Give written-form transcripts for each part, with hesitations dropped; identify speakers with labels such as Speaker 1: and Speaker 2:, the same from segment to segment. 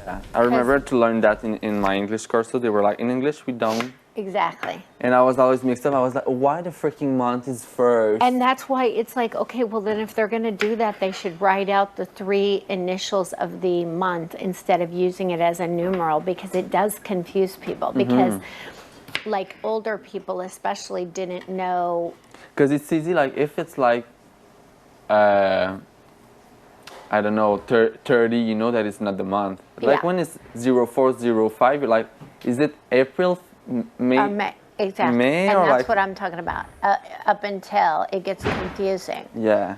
Speaker 1: Yeah, I remember to learn that in my English course, so they were like, in English we don't.
Speaker 2: Exactly.
Speaker 1: And I was always mixed up. I was like, why the freaking month is first?
Speaker 2: And that's why it's like, okay, well then if they're going to do that, they should write out the 3 initials of the month instead of using it as a numeral, because it does confuse people. Because like older people especially didn't know.
Speaker 1: Because it's easy, like if it's like, I don't know, 30, you know that it's not the month. Like when it's 0405, you're like, is it April, May?
Speaker 2: May. Exactly.
Speaker 1: May,
Speaker 2: and
Speaker 1: or
Speaker 2: that's
Speaker 1: like,
Speaker 2: what I'm talking about. Up until it gets confusing.
Speaker 1: Yeah.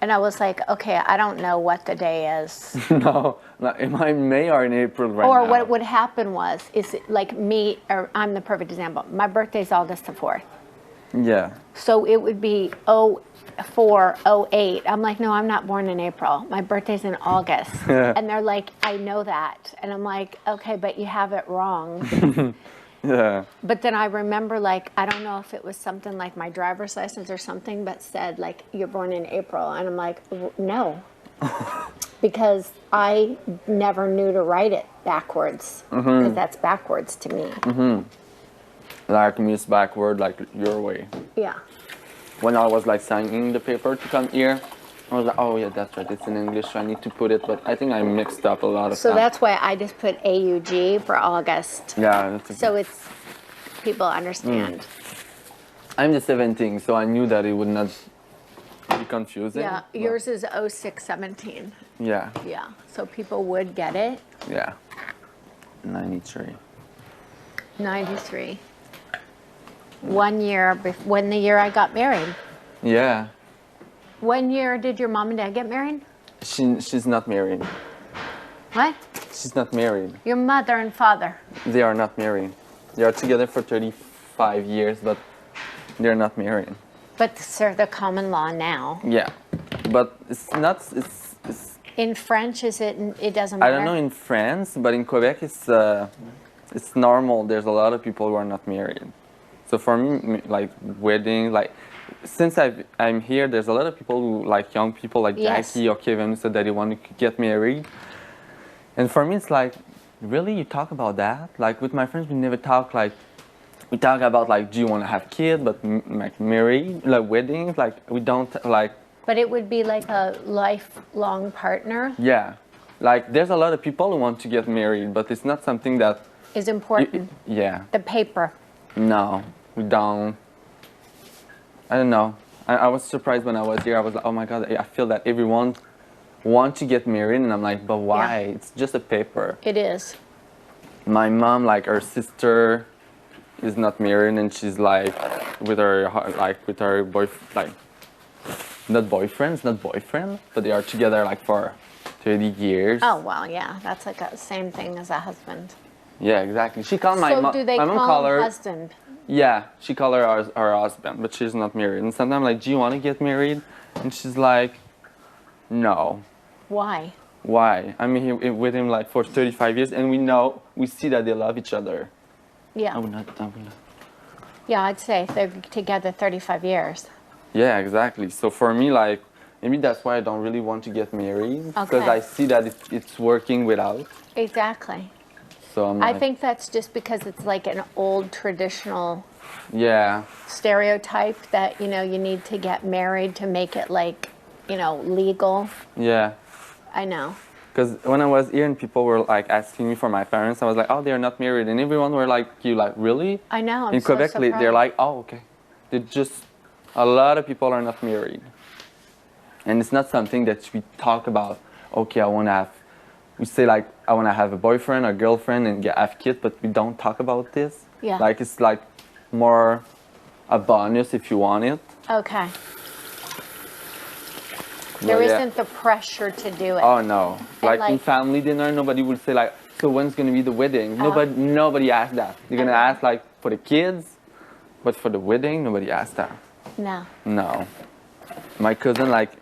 Speaker 2: And I was like, okay, I don't know what the day is.
Speaker 1: No, am I in May or in April right now?
Speaker 2: Or what would happen is like me, or I'm the perfect example. My birthday's August the 4th.
Speaker 1: Yeah.
Speaker 2: So it would be 04, 08. I'm like, no, I'm not born in April. My birthday's in August. And they're like, I know that. And I'm like, okay, but you have it wrong.
Speaker 1: Yeah.
Speaker 2: But then I remember, like, I don't know if it was something like my driver's license or something, but said, like, you're born in April. And I'm like, no. Because I never knew to write it backwards. Because that's backwards to me.
Speaker 1: Like Miss Backward, like your way.
Speaker 2: Yeah.
Speaker 1: When I was like signing the paper to come here, I was like, oh yeah, that's right, it's in English, so I need to put it, but I think I mixed up a lot of
Speaker 2: So
Speaker 1: stuff.
Speaker 2: that's why I just put AUG for August.
Speaker 1: Yeah. That's okay.
Speaker 2: So it's, people understand.
Speaker 1: I'm the 17th, so I knew that it would not be confusing.
Speaker 2: Yeah, yours is 0617.
Speaker 1: Yeah.
Speaker 2: Yeah, so people would get it.
Speaker 1: Yeah. 93.
Speaker 2: 93. 1 year, when the year I got married.
Speaker 1: Yeah.
Speaker 2: When year did your mom and dad get married?
Speaker 1: She's not married.
Speaker 2: What?
Speaker 1: She's not married.
Speaker 2: Your mother and father.
Speaker 1: They are not married. They are together for 35 years, but they're not married.
Speaker 2: But sir, the common law now.
Speaker 1: Yeah. But it's not, it's
Speaker 2: in French, is it, it doesn't matter?
Speaker 1: I don't know in France, but in Quebec it's normal. There's a lot of people who are not married. So for me, like wedding, like since I'm here, there's a lot of people who, like young people like Jackie or Kevin, who said that they want to get married. And for me, it's like, really, you talk about that? Like with my friends, we never talk like, we talk about like, do you want to have kids, but like married, like weddings, like we don't like.
Speaker 2: But it would be like a lifelong partner?
Speaker 1: Yeah. Like there's a lot of people who want to get married, but it's not something that
Speaker 2: is important.
Speaker 1: Yeah.
Speaker 2: The paper.
Speaker 1: No, we don't. I don't know. I was surprised when I was here. I was like, oh my God, I feel that everyone wants to get married. And I'm like, but why? Yeah. It's just a paper.
Speaker 2: It is.
Speaker 1: My mom, like her sister is not married, and she's like with her boyfriend, like not boyfriend, but they are together like for 30 years.
Speaker 2: Oh, well, yeah. That's like the same thing as a husband.
Speaker 1: Yeah, exactly. She called my mom.
Speaker 2: So do they call her husband?
Speaker 1: Yeah, she called her husband, but she's not married. And sometimes I'm like, do you want to get married? And she's like, no.
Speaker 2: Why?
Speaker 1: Why? I'm here with him like for 35 years, and we see that they love each other.
Speaker 2: Yeah.
Speaker 1: I would not.
Speaker 2: Yeah, I'd say they're together 35 years.
Speaker 1: Yeah, exactly. So for me, like, maybe that's why I don't really want to get married, because I see that it's working without.
Speaker 2: Exactly.
Speaker 1: So I'm like,
Speaker 2: I think that's just because it's like an old traditional stereotype that, you know, you need to get married to make it like, you know, legal.
Speaker 1: Yeah.
Speaker 2: I know.
Speaker 1: Because when I was here and people were like asking me for my parents, I was like, oh, they're not married. And everyone were like, you like, really?
Speaker 2: I know.
Speaker 1: In Quebec, they're like, oh, okay. They're just, a lot of people are not married. And it's not something that we talk about. Okay, I want to have, we say like, I want to have a boyfriend or girlfriend and have kids, but we don't talk about this.
Speaker 2: Yeah.
Speaker 1: Like, it's like more a bonus if you want it.
Speaker 2: Okay. There isn't the pressure to do it.
Speaker 1: Oh no! Like in family dinner, nobody will say like, "So when's gonna be the wedding?" Nobody asks that. They're gonna ask like for the kids, but for the wedding, nobody asks that.
Speaker 2: No.
Speaker 1: No. My cousin like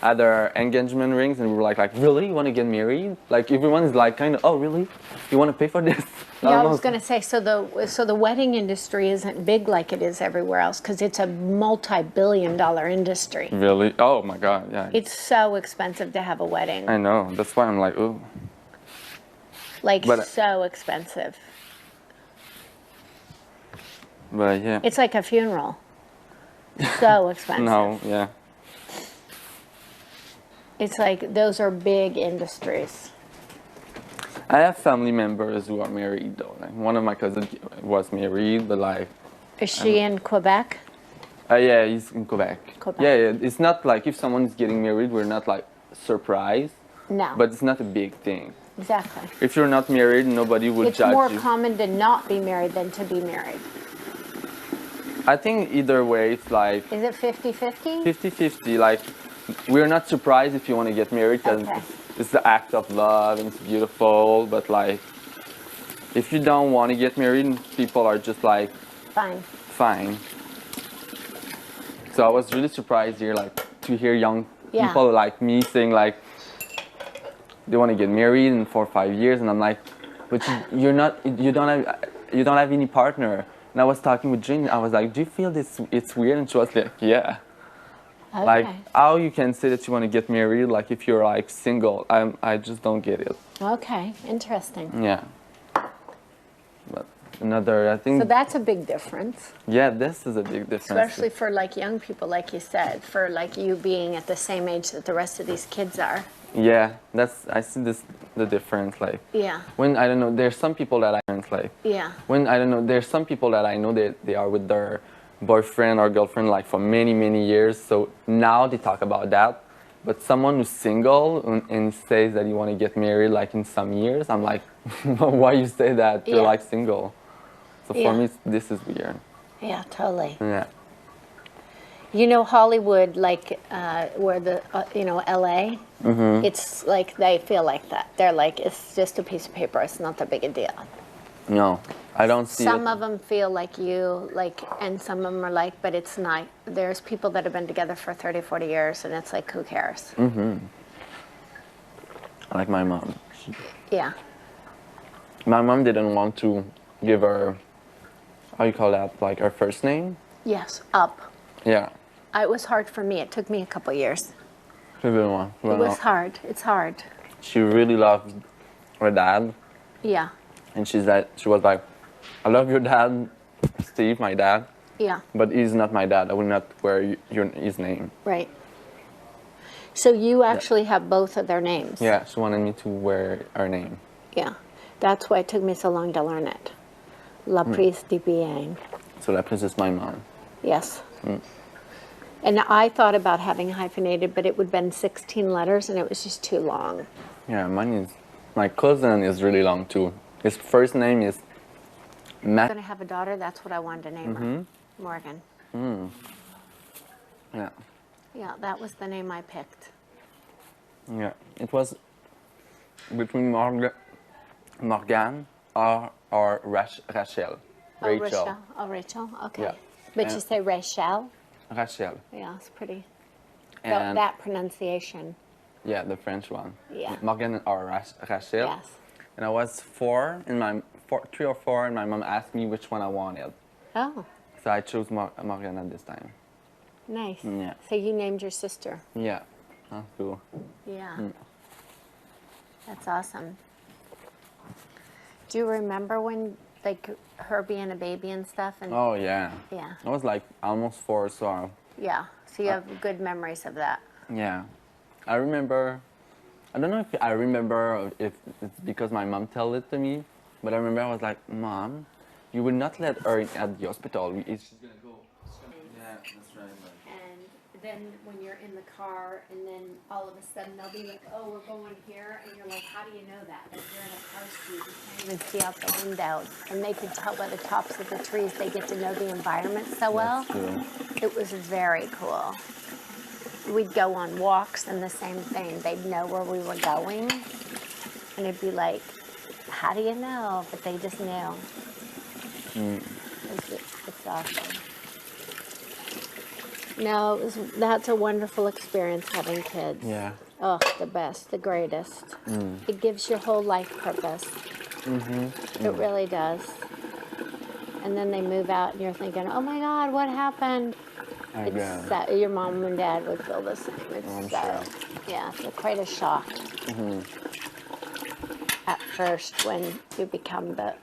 Speaker 1: had their engagement rings, and we were like, really? You want to get married? Like everyone is like, kind of, oh really? You want to pay for this?
Speaker 2: Yeah, I was gonna say, so the wedding industry isn't big like it is everywhere else, because it's a multi-billion-dollar industry.
Speaker 1: Really? Oh my God! Yeah.
Speaker 2: It's so expensive to have a wedding.
Speaker 1: I know. That's why I'm like, ooh.
Speaker 2: Like
Speaker 1: But-
Speaker 2: so expensive.
Speaker 1: But yeah.
Speaker 2: It's like a funeral. So expensive.
Speaker 1: No, yeah.
Speaker 2: It's like those are big industries.
Speaker 1: I have family members who are married though. Like one of my cousins was married, but like,
Speaker 2: Is she in Quebec?
Speaker 1: yeah, he's in Quebec.
Speaker 2: Quebec.
Speaker 1: Yeah, yeah, it's not like if someone is getting married, we're not like surprised,
Speaker 2: No.
Speaker 1: but it's not a big thing.
Speaker 2: Exactly.
Speaker 1: If you're not married, nobody will
Speaker 2: It's
Speaker 1: judge
Speaker 2: more
Speaker 1: you.
Speaker 2: common to not be married than to be married.
Speaker 1: I think either way, it's like
Speaker 2: Is it 50-50?
Speaker 1: 50-50. Like, we're not surprised if you want to get married because
Speaker 2: Okay.
Speaker 1: it's the act of love and it's beautiful. But like, if you don't want to get married, people are just like,
Speaker 2: Fine.
Speaker 1: fine. So I was really surprised here, like, to hear young
Speaker 2: Yeah.
Speaker 1: people like me saying like they want to get married in 4 or 5 years, and I'm like, but you don't have any partner. And I was talking with Jane. I was like, do you feel this? It's weird, and she was like, yeah.
Speaker 2: Okay.
Speaker 1: Like, how you can say that you want to get married, like if you're like single? I just don't get it.
Speaker 2: Okay. Interesting.
Speaker 1: Yeah. But another, I think.
Speaker 2: So that's a big difference.
Speaker 1: Yeah, this is a big difference.
Speaker 2: Especially for like young people, like you said, for like you being at the same age that the rest of these kids are.
Speaker 1: Yeah, I see the difference. Like,
Speaker 2: Yeah.
Speaker 1: when I don't know, there's some people that
Speaker 2: Yeah.
Speaker 1: when I don't know, there's some people that I know that they are with their boyfriend or girlfriend like for many years. So now they talk about that. But someone who's single and says that you want to get married like in some years, I'm like, why you say that? You're
Speaker 2: Yeah.
Speaker 1: like single. So for
Speaker 2: Yeah.
Speaker 1: me, this is weird.
Speaker 2: Yeah. Totally.
Speaker 1: Yeah.
Speaker 2: You know, Hollywood, like where the, you know, LA, it's like they feel like that. They're like, it's just a piece of paper. It's not that big a deal.
Speaker 1: No, I don't see
Speaker 2: Some
Speaker 1: it.
Speaker 2: of them feel like you, like, and some of them are like, but it's not. There's people that have been together for 30, 40 years, and it's like, who cares?
Speaker 1: Like my mom.
Speaker 2: Yeah.
Speaker 1: My mom didn't want to give her, how you call that, like her first name?
Speaker 2: Yes, up.
Speaker 1: Yeah.
Speaker 2: It was hard for me. It took me a couple years.
Speaker 1: She didn't want.
Speaker 2: It was hard. It's hard.
Speaker 1: She really loved her dad,
Speaker 2: Yeah.
Speaker 1: and she was like, I love your dad, Steve, my dad,
Speaker 2: Yeah.
Speaker 1: but he's not my dad. I will not wear his name.
Speaker 2: Right. So you actually have both of their names.
Speaker 1: Yeah, she wanted me to wear her name.
Speaker 2: Yeah. That's why it took me so long to learn it. La Prise de Bien.
Speaker 1: So that is my mom.
Speaker 2: Yes. And I thought about having hyphenated, but it would have been 16 letters, and it was just too long.
Speaker 1: Yeah, my cousin is really long too. His first name is
Speaker 2: I'm
Speaker 1: Matt.
Speaker 2: going to have a daughter. That's what I wanted to name her. Morgan.
Speaker 1: Yeah,
Speaker 2: Yeah, that was the name I picked.
Speaker 1: yeah. It was between Morgan or Rachel.
Speaker 2: Oh, Rachel. Oh, Rachel. Okay.
Speaker 1: Yeah.
Speaker 2: But you say Rachel?
Speaker 1: Rachel.
Speaker 2: Yeah, it's pretty.
Speaker 1: And
Speaker 2: That pronunciation.
Speaker 1: yeah, the French one.
Speaker 2: Yeah.
Speaker 1: Morgan or Rachel.
Speaker 2: Yes.
Speaker 1: And I was 3 or 4, and my mom asked me which one I wanted.
Speaker 2: Oh,
Speaker 1: So I chose Morgan at this time.
Speaker 2: nice.
Speaker 1: Yeah.
Speaker 2: So you named your sister.
Speaker 1: Yeah, that's cool.
Speaker 2: Yeah. That's awesome. Do you remember when, like, her being a baby and stuff? And
Speaker 1: Oh yeah.
Speaker 2: yeah.
Speaker 1: I was like almost 4, so
Speaker 2: Yeah. So you have good memories of that.
Speaker 1: yeah. I remember. I don't know if I remember or if it's because my mom told it to me, but I remember I was like, Mom, you will not let her in at the hospital. She's gonna go. Yeah, that's right.
Speaker 2: And then when you're in the car, and then all of a sudden they'll be like, "Oh, we're going here," and you're like, "How do you know that?" Like you're in a car seat, you can't even see out the window, and they could tell by the tops of the trees. They get to know the environment so well.
Speaker 1: That's true.
Speaker 2: It was very cool. We'd go on walks, and the same thing. They'd know where we were going, and it'd be like, "How do you know?" But they just knew. It's awesome. No, that's a wonderful experience having kids.
Speaker 1: Yeah.
Speaker 2: Oh, the best, the greatest. It gives your whole life purpose. It really does. And then they move out, and you're thinking, "Oh my God, what happened?" It's sad. Your mom and dad would feel the same. It's
Speaker 1: I'm
Speaker 2: sad.
Speaker 1: sure.
Speaker 2: Yeah, it's quite a shock. at first when you become the.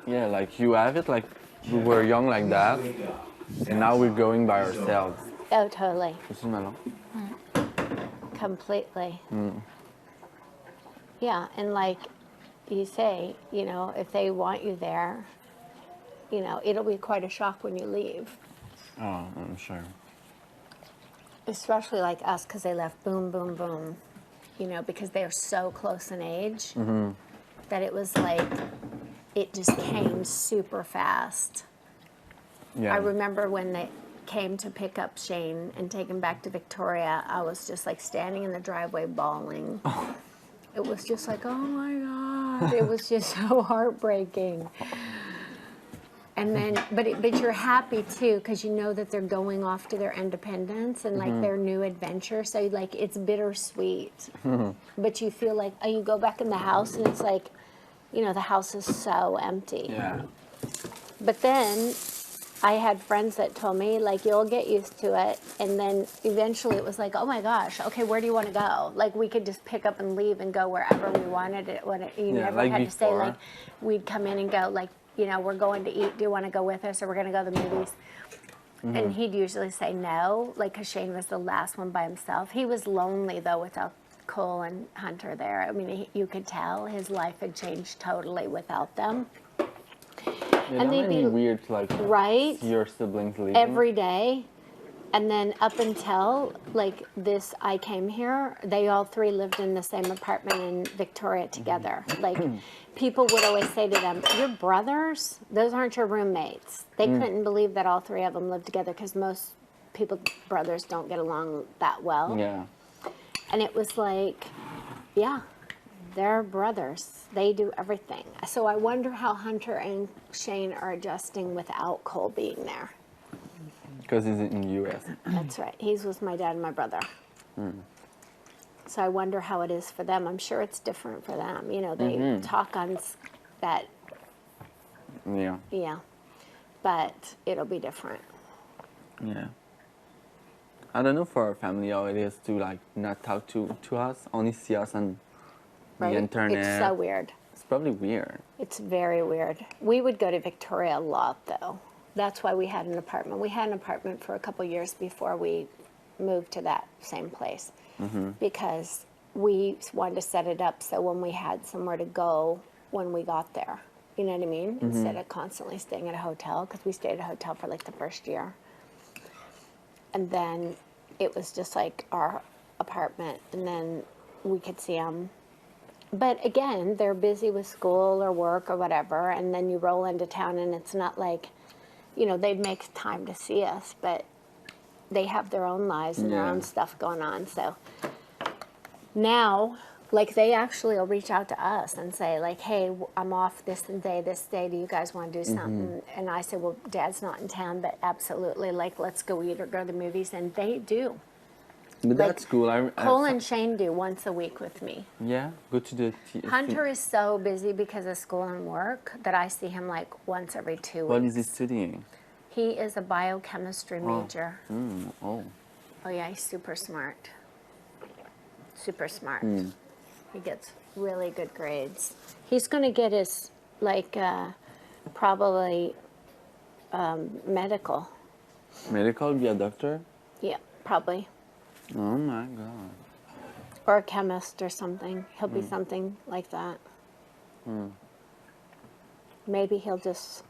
Speaker 1: Yeah, like you have it like we were young like that, and now we're going by ourselves.
Speaker 2: Oh, totally.
Speaker 1: This is my long.
Speaker 2: Completely. Yeah, and like you say, you know, if they want you there, you know, it'll be quite a shock when you leave.
Speaker 1: Oh, I'm sure.
Speaker 2: Especially like us, because they left boom, boom, boom, you know, because they're so close in age that it was like, it just came super fast.
Speaker 1: Yeah.
Speaker 2: I remember when they came to pick up Shane and take him back to Victoria, I was just like standing in the driveway bawling. It was just like, oh my God, it was just so heartbreaking. And then, but you're happy too, because you know that they're going off to their independence and like their new adventure. So like, it's bittersweet, but you feel like, oh, you go back in the house and it's like, you know, the house is so empty.
Speaker 1: Yeah.
Speaker 2: But then I had friends that told me, like, you'll get used to it. And then eventually it was like, oh my gosh, okay, where do you want to go? Like, we could just pick up and leave and go wherever we wanted it. You never
Speaker 1: like
Speaker 2: had to say,
Speaker 1: before.
Speaker 2: like, we'd come in and go, like, you know, we're going to eat. Do you want to go with us? Or we're going to go to the movies? And he'd usually say no, like, because Shane was the last one by himself. He was lonely, though, without Cole and Hunter there. I mean, you could tell his life had changed totally without them.
Speaker 1: Yeah,
Speaker 2: And
Speaker 1: that
Speaker 2: they'd
Speaker 1: might be
Speaker 2: be
Speaker 1: weird to like
Speaker 2: right
Speaker 1: see your siblings leaving.
Speaker 2: every day. And then up until like this, I came here, they all three lived in the same apartment in Victoria together. Like people would always say to them, your brothers, those aren't your roommates. They couldn't believe that all three of them lived together because most brothers don't get along that well.
Speaker 1: Yeah.
Speaker 2: And it was like, yeah, they're brothers. They do everything. So I wonder how Hunter and Shane are adjusting without Cole being there.
Speaker 1: Because he's in the U.S.
Speaker 2: That's right. He's with my dad and my brother. So I wonder how it is for them. I'm sure it's different for them. You know, they talk on that,
Speaker 1: Yeah.
Speaker 2: yeah, but it'll be different.
Speaker 1: Yeah. I don't know for our family how it is to like not talk to us, only see us on
Speaker 2: Right?
Speaker 1: the internet.
Speaker 2: It's so weird.
Speaker 1: It's probably weird.
Speaker 2: It's very weird. We would go to Victoria a lot, though. That's why we had an apartment. We had an apartment for a couple years before we moved to that same place because we wanted to set it up so when we had somewhere to go when we got there, you know what I mean? Instead of constantly staying at a hotel, because we stayed at a hotel for like the first year. And then it was just like our apartment, and then we could see them. But again, they're busy with school or work or whatever, and then you roll into town and it's not like, you know, they'd make time to see us, but they have their own lives and their own stuff going on. So now, like, they actually will reach out to us and say, like, hey, I'm off this day. Do you guys want to do something? And I say, well, Dad's not in town, but absolutely, like, let's go eat or go to the movies. And they do.
Speaker 1: But that's cool.
Speaker 2: Cole and Shane do once a week with me.
Speaker 1: Yeah, go to the...
Speaker 2: Hunter is so busy because of school and work that I see him like once every 2 weeks.
Speaker 1: What is he studying?
Speaker 2: He is a biochemistry major.
Speaker 1: Oh.
Speaker 2: Oh yeah, he's super smart. Super smart. He gets really good grades. He's going to get his, like, probably medical.
Speaker 1: Medical, be a doctor?
Speaker 2: Yeah, probably.
Speaker 1: Oh my God.
Speaker 2: Or a chemist or something. He'll be something like that. Maybe he'll just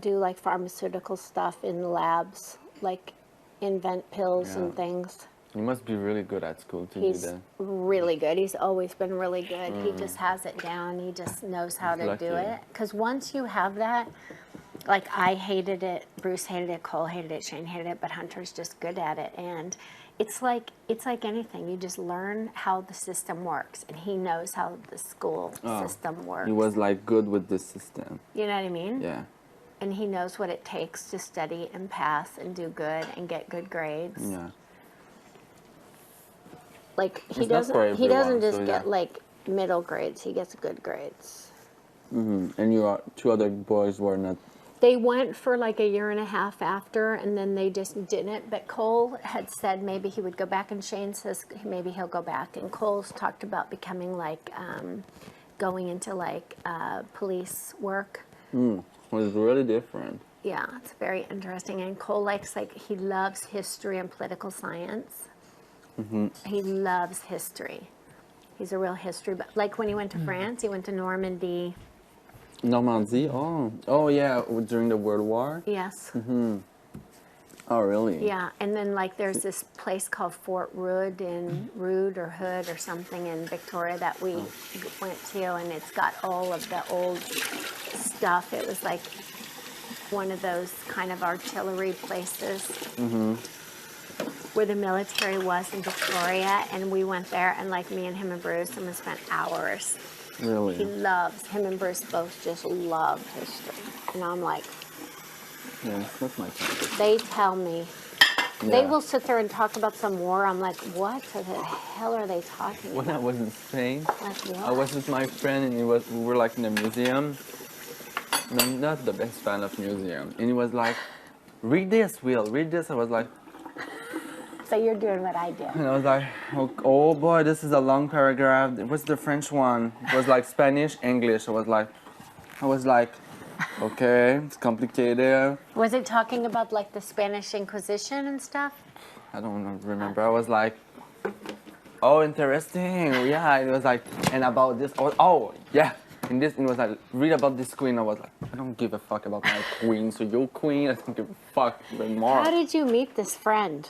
Speaker 2: do like pharmaceutical stuff in the labs, like invent pills and things.
Speaker 1: You must be really good at school to
Speaker 2: He's
Speaker 1: do that.
Speaker 2: really good. He's always been really good. He just has it down. He just knows how to do
Speaker 1: lucky.
Speaker 2: it. Because once you have that, like I hated it, Bruce hated it, Cole hated it, Shane hated it, but Hunter's just good at it. And it's like anything. You just learn how the system works, and he knows how the school system works.
Speaker 1: He was like good with the system.
Speaker 2: You know what I mean?
Speaker 1: Yeah.
Speaker 2: And he knows what it takes to study and pass and do good and get good grades.
Speaker 1: Yeah.
Speaker 2: Like he
Speaker 1: It's not for
Speaker 2: doesn't
Speaker 1: everyone,
Speaker 2: just
Speaker 1: so
Speaker 2: get
Speaker 1: yeah.
Speaker 2: like middle grades. He gets good grades.
Speaker 1: And your two other boys were not...
Speaker 2: They went for like a year and a half after, and then they just didn't. But Cole had said maybe he would go back, and Shane says maybe he'll go back. And Cole's talked about becoming like going into like police work.
Speaker 1: It was really different.
Speaker 2: Yeah, it's very interesting. And Cole likes, like, he loves history and political science. He loves history. He's a real history, but like when he went to France, he went to Normandy.
Speaker 1: Normandy? Oh yeah, during the World War?
Speaker 2: Yes.
Speaker 1: Oh, really?
Speaker 2: Yeah, and then like there's this place called Fort Rood or Hood or something in Victoria that we went to, and it's got all of the old stuff. It was like one of those kind of artillery places where the military was in Victoria, and we went there, and like me and him and Bruce, and we spent hours.
Speaker 1: Really?
Speaker 2: Him and Bruce both just love history, and I'm like,
Speaker 1: Yeah, that's my type.
Speaker 2: they tell me. They
Speaker 1: Yeah.
Speaker 2: will sit there and talk about some war. I'm like, what the hell are they talking
Speaker 1: When I
Speaker 2: about?
Speaker 1: was in Spain,
Speaker 2: Like, what?
Speaker 1: I was with my friend, and we were like in a museum. And I'm not the best fan of museum. And he was like, read this, Will, read this. I was like,
Speaker 2: So you're doing what I do.
Speaker 1: and I was like, oh boy, this is a long paragraph. What's the French one? It was like Spanish, English. I was like, okay, it's complicated.
Speaker 2: Was it talking about like the Spanish Inquisition and stuff?
Speaker 1: I don't remember. I was like, oh, interesting. Yeah, it was like, and about this. Oh, yeah. And this, it was like, read about this queen. I was like, I don't give a fuck about my queen. So your queen, I don't give a fuck even more.
Speaker 2: How did you meet this friend?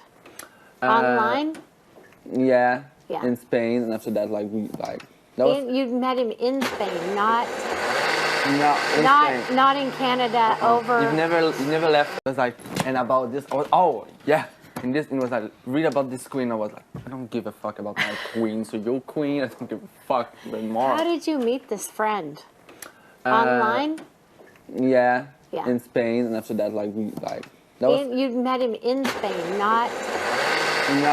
Speaker 2: Online?
Speaker 1: Yeah.
Speaker 2: Yeah.
Speaker 1: In Spain, and after that, like that was
Speaker 2: You met him in Spain, not
Speaker 1: Spain.
Speaker 2: not in Canada. Over.
Speaker 1: You never left. It was like, and about this. Oh, yeah. And this, it was like, read about this queen. I was like, I don't give a fuck about my queen. So your queen, I don't give a fuck even more.
Speaker 2: How did you meet this friend? Online?
Speaker 1: Yeah.
Speaker 2: Yeah.
Speaker 1: In Spain, and after that, like that was
Speaker 2: You met him in Spain, not
Speaker 1: Spain.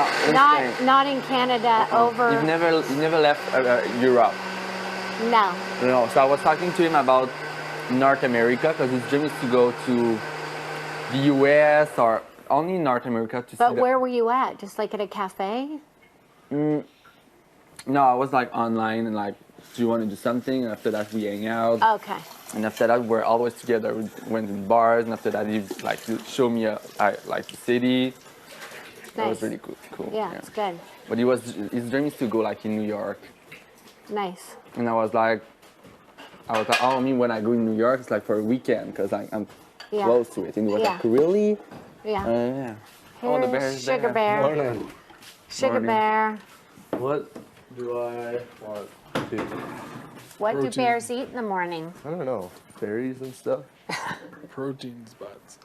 Speaker 2: not in Canada. Over.
Speaker 1: You never left Europe.
Speaker 2: No.
Speaker 1: No. So I was talking to him about North America because his dream is to go to the U.S. or only North America to see.
Speaker 2: But where were you at? Just like at a cafe?
Speaker 1: No, I was like online and like, do you want to do something? And after that, we hang out.
Speaker 2: Okay.
Speaker 1: And after that, we're always together. We went in bars, and after that, he like showed me like the city. That was
Speaker 2: Nice.
Speaker 1: really cool.
Speaker 2: Yeah, it's good.
Speaker 1: But his dream is to go like in New York.
Speaker 2: Nice.
Speaker 1: And I was like, oh, I mean, when I go in New York, it's like for a weekend because I'm
Speaker 2: Yeah.
Speaker 1: close to it. And he was
Speaker 2: Yeah.
Speaker 1: like, really?
Speaker 2: Yeah.
Speaker 1: Yeah. Oh, the bear
Speaker 2: Here's
Speaker 1: is
Speaker 2: Sugar
Speaker 1: there.
Speaker 2: Bear.
Speaker 3: Morning.
Speaker 2: Sugar
Speaker 1: Morning.
Speaker 2: Bear.
Speaker 3: What do I want to?
Speaker 2: What do
Speaker 4: Protein.
Speaker 2: bears eat in the morning?
Speaker 3: I don't know. Berries and stuff.
Speaker 4: Protein spots.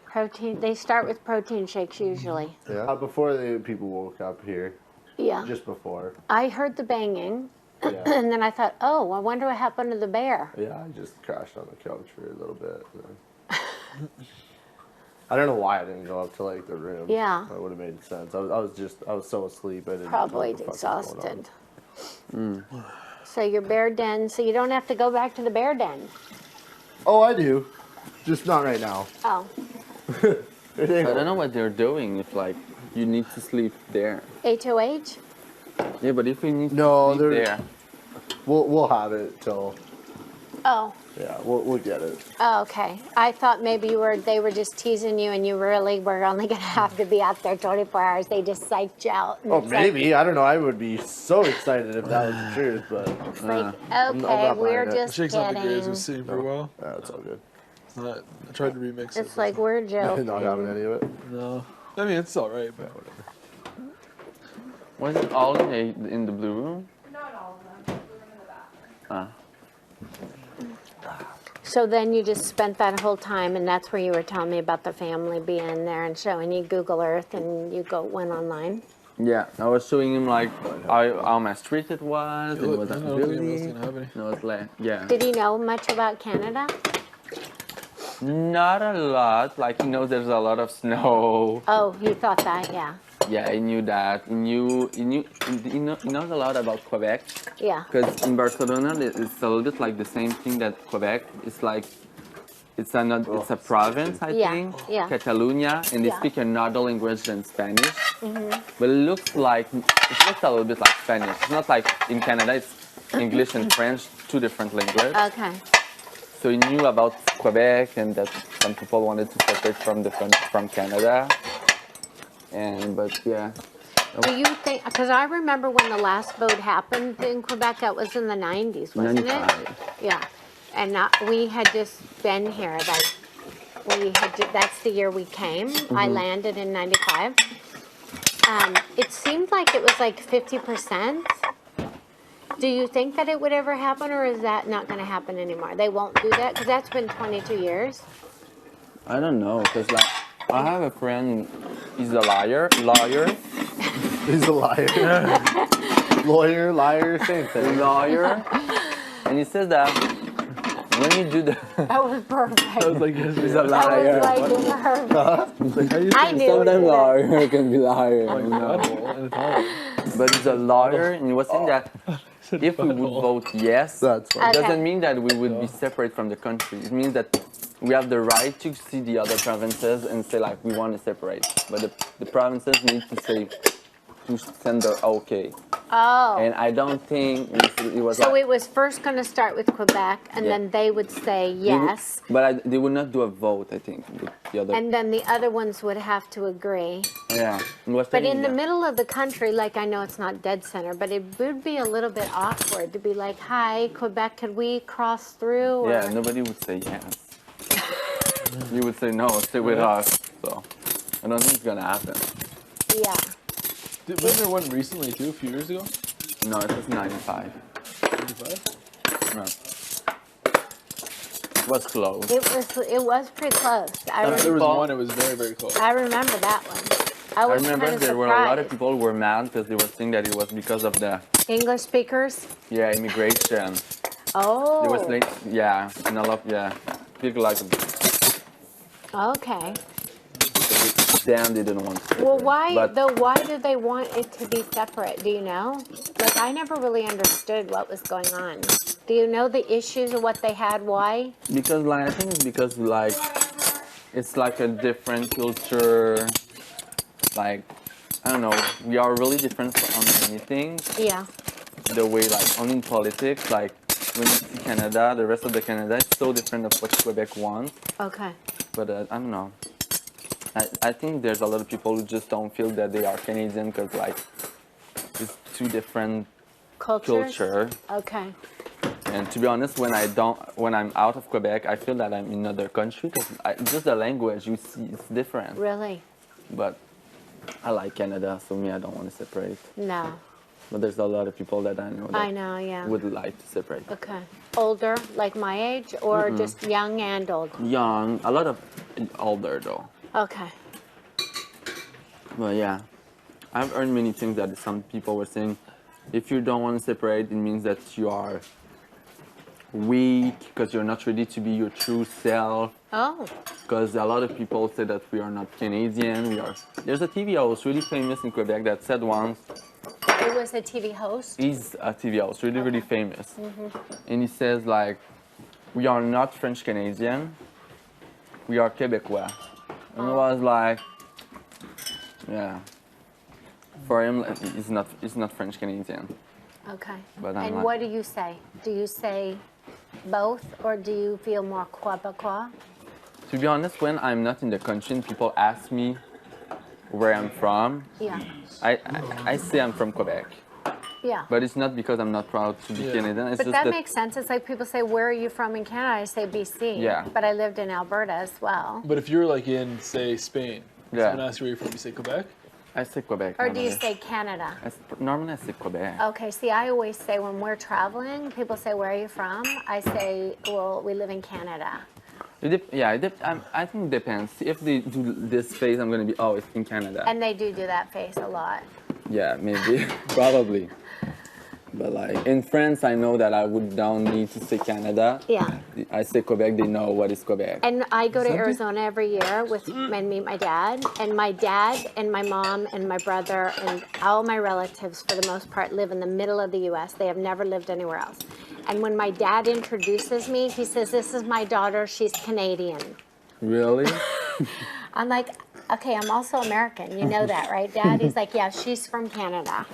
Speaker 2: Protein. They start with protein shakes usually.
Speaker 3: Yeah. Before the people woke up here,
Speaker 2: Yeah.
Speaker 3: just before.
Speaker 2: I heard the banging,
Speaker 3: Yeah.
Speaker 2: and then I thought, oh, I wonder what happened to the bear.
Speaker 3: Yeah, I just crashed on the couch for a little bit. I don't know why I didn't go up to like the room.
Speaker 2: Yeah.
Speaker 3: That would have made sense. I was so asleep. I didn't
Speaker 2: Probably
Speaker 3: know what the fuck was going
Speaker 2: exhausted. So your bear den. So you don't have to go back to the bear den.
Speaker 3: on. Oh, I do. Just not right now.
Speaker 2: Oh,
Speaker 3: It ain't-
Speaker 1: I don't know what they're doing if like you need to sleep there.
Speaker 2: HOH.
Speaker 1: Yeah, but if we need to
Speaker 3: No,
Speaker 1: sleep
Speaker 3: they're-
Speaker 1: there,
Speaker 3: We'll have it till.
Speaker 2: Oh.
Speaker 3: Yeah, we'll get it.
Speaker 2: Oh, okay. I thought maybe they were just teasing you, and you really were only gonna have to be out there 24 hours. They just psyched you out. and
Speaker 3: Oh,
Speaker 2: it's like-
Speaker 3: maybe. I don't know. I would be so excited if that was the truth, but
Speaker 2: It's like,
Speaker 3: I'm
Speaker 2: okay,
Speaker 3: not
Speaker 2: we're
Speaker 3: buying it.
Speaker 2: just
Speaker 4: Shake's not the greatest. We've
Speaker 2: kidding.
Speaker 4: seen for a while.
Speaker 3: it's all good.
Speaker 4: It's not. I tried to remix it.
Speaker 2: It's like we're joking.
Speaker 3: Not having any of it.
Speaker 4: No. I mean, it's all right, but
Speaker 1: was it all in the blue room?
Speaker 5: Not all of them. We were in the bathroom.
Speaker 2: So then you just spent that whole time, and that's where you were telling me about the family being there and showing you Google Earth, and you went online.
Speaker 1: Yeah, I was showing him like how my street it was, and it was
Speaker 4: I
Speaker 1: like
Speaker 4: don't think
Speaker 1: really.
Speaker 4: anyone's gonna have any.
Speaker 1: No, it's like yeah.
Speaker 2: Did he know much about Canada?
Speaker 1: Not a lot. Like he knows there's a lot of snow.
Speaker 2: Oh, you thought that, yeah.
Speaker 1: Yeah, he knew that. He knows a lot about Quebec.
Speaker 2: Yeah.
Speaker 1: Because in Barcelona, it's a little bit like the same thing that Quebec. It's like, it's a province, I
Speaker 2: Yeah,
Speaker 1: think,
Speaker 2: yeah.
Speaker 1: Catalonia, and they
Speaker 2: Yeah.
Speaker 1: speak another language than Spanish. But it looks a little bit like Spanish. It's not like in Canada. English and French, two different languages.
Speaker 2: Okay.
Speaker 1: So he knew about Quebec and that some people wanted to separate from Canada. But yeah.
Speaker 2: Do you think, because I remember when the last vote happened in Quebec, that was in the 90s, wasn't
Speaker 1: 95.
Speaker 2: it? Yeah. And we had just been here, that's the year we came. I landed in 95. It seemed like it was like 50%. Do you think that it would ever happen, or is that not going to happen anymore? They won't do that? Because that's been 22 years.
Speaker 1: I don't know, because like, I have a friend, he's a lawyer.
Speaker 3: He's a liar. Lawyer, liar, same thing.
Speaker 1: Lawyer. And he says that when you do the...
Speaker 2: That was perfect.
Speaker 4: I was like, yes,
Speaker 1: He's a
Speaker 2: That
Speaker 1: liar.
Speaker 2: was like perfect.
Speaker 4: like, how you
Speaker 2: I knew it.
Speaker 1: Sometimes lawyer can be liar.
Speaker 4: like butthole and it's hard.
Speaker 1: But he's a lawyer, and he was saying that if we would vote yes,
Speaker 3: That's
Speaker 1: it
Speaker 3: fine.
Speaker 2: Okay.
Speaker 1: doesn't mean that we would be separate from the country. It means that we have the right to see the other provinces and say like we want to separate. But the provinces need to say to send their okay.
Speaker 2: Oh.
Speaker 1: And I don't think it was
Speaker 2: So
Speaker 1: like,
Speaker 2: it was first going to start with Quebec, and
Speaker 1: Yeah.
Speaker 2: then they would say
Speaker 1: they would-
Speaker 2: yes,
Speaker 1: they would not do a vote. I think with the other.
Speaker 2: and then the other ones would have to agree.
Speaker 1: Yeah. It was
Speaker 2: But
Speaker 1: telling
Speaker 2: in
Speaker 1: me
Speaker 2: the
Speaker 1: that.
Speaker 2: middle of the country, like I know it's not dead center, but it would be a little bit awkward to be like, "Hi, Quebec, could we cross through?" Or,
Speaker 1: Yeah, nobody would say yes. You would say no, stay with us. So I don't think it's gonna happen.
Speaker 2: yeah.
Speaker 4: Wasn't there one recently too, a few years ago?
Speaker 1: No, it was 95.
Speaker 4: 95?
Speaker 1: No. It was close.
Speaker 2: It was pretty close.
Speaker 4: There was
Speaker 1: People-
Speaker 4: one, it was very, very close.
Speaker 2: I remember that one. I
Speaker 1: I
Speaker 2: was
Speaker 1: remember
Speaker 2: kind of
Speaker 1: there were a lot of
Speaker 2: surprised.
Speaker 1: people who were mad because they were saying that it was because of the
Speaker 2: English speakers.
Speaker 1: immigration.
Speaker 2: Oh.
Speaker 1: There was like and a lot people like
Speaker 2: Okay.
Speaker 1: them they didn't want to.
Speaker 2: Well,
Speaker 1: separate.
Speaker 2: why do they want it to be separate? Do you know? Like, I never really understood what was going on. Do you know the issues of what they had? Why?
Speaker 1: Because like I think it's because like it's like a different culture. Like I don't know, we are really different on many things.
Speaker 2: Yeah.
Speaker 1: The way like only in politics, like when you see Canada, the rest of the Canada is so different of what Quebec wants.
Speaker 2: Okay.
Speaker 1: But I don't know. I think there's a lot of people who just don't feel that they are Canadian because like it's two different
Speaker 2: Cultures?
Speaker 1: culture.
Speaker 2: Okay.
Speaker 1: And to be honest, when I'm out of Quebec, I feel that I'm in another country because just the language you see is different.
Speaker 2: Really?
Speaker 1: But I like Canada, so me I don't want to separate.
Speaker 2: No.
Speaker 1: But there's a lot of people that I know that
Speaker 2: I know, yeah.
Speaker 1: would like to separate.
Speaker 2: Okay. Older, like my age, or just young and old?
Speaker 1: Young, a lot of older though.
Speaker 2: Okay.
Speaker 1: But yeah, I've heard many things that some people were saying. If you don't want to separate, it means that you are weak because you're not ready to be your true self.
Speaker 2: Oh.
Speaker 1: Because a lot of people say that we are not Canadian. There's a TV host really famous in Quebec that said once.
Speaker 2: It was a TV host?
Speaker 1: He's a TV host, really famous, and he says like, we are not French Canadian. We are Quebecois. And I was like, yeah. For him, like, he's not French Canadian.
Speaker 2: Okay.
Speaker 1: But I'm
Speaker 2: And
Speaker 1: like-
Speaker 2: what do you say? Do you say both, or do you feel more Quebecois?
Speaker 1: To be honest, when I'm not in the country and people ask me where I'm from,
Speaker 2: Yeah.
Speaker 1: I say I'm from Quebec.
Speaker 2: Yeah.
Speaker 1: But it's not because I'm not proud to be Canadian. It's
Speaker 2: But
Speaker 1: just
Speaker 2: that makes sense. It's like people say, where are you from in Canada? I say BC.
Speaker 1: Yeah.
Speaker 2: But I lived in Alberta as well.
Speaker 4: But if you're like in, say, Spain,
Speaker 1: Yeah.
Speaker 4: someone asks you where you're from, you say Quebec?
Speaker 1: I say Quebec.
Speaker 2: Or do you
Speaker 1: normally.
Speaker 2: say Canada?
Speaker 1: Normally I say Quebec.
Speaker 2: Okay, see, I always say when we're traveling, people say, where are you from? I say, well, we live in Canada.
Speaker 1: I think it depends. If they do this phase, I'm gonna be it's in Canada.
Speaker 2: And they do that face a lot.
Speaker 1: Yeah, maybe, probably. But like in France, I know that don't need to say Canada.
Speaker 2: Yeah.
Speaker 1: I say Quebec, they know what is Quebec.
Speaker 2: And I go to Arizona every year and meet my dad. And my dad and my mom and my brother and all my relatives, for the most part, live in the middle of the U.S. They have never lived anywhere else. And when my dad introduces me, he says, this is my daughter, she's Canadian.
Speaker 1: Really?
Speaker 2: I'm like, Okay, I'm also American. You know that, right, Dad? He's like, yeah, she's from Canada.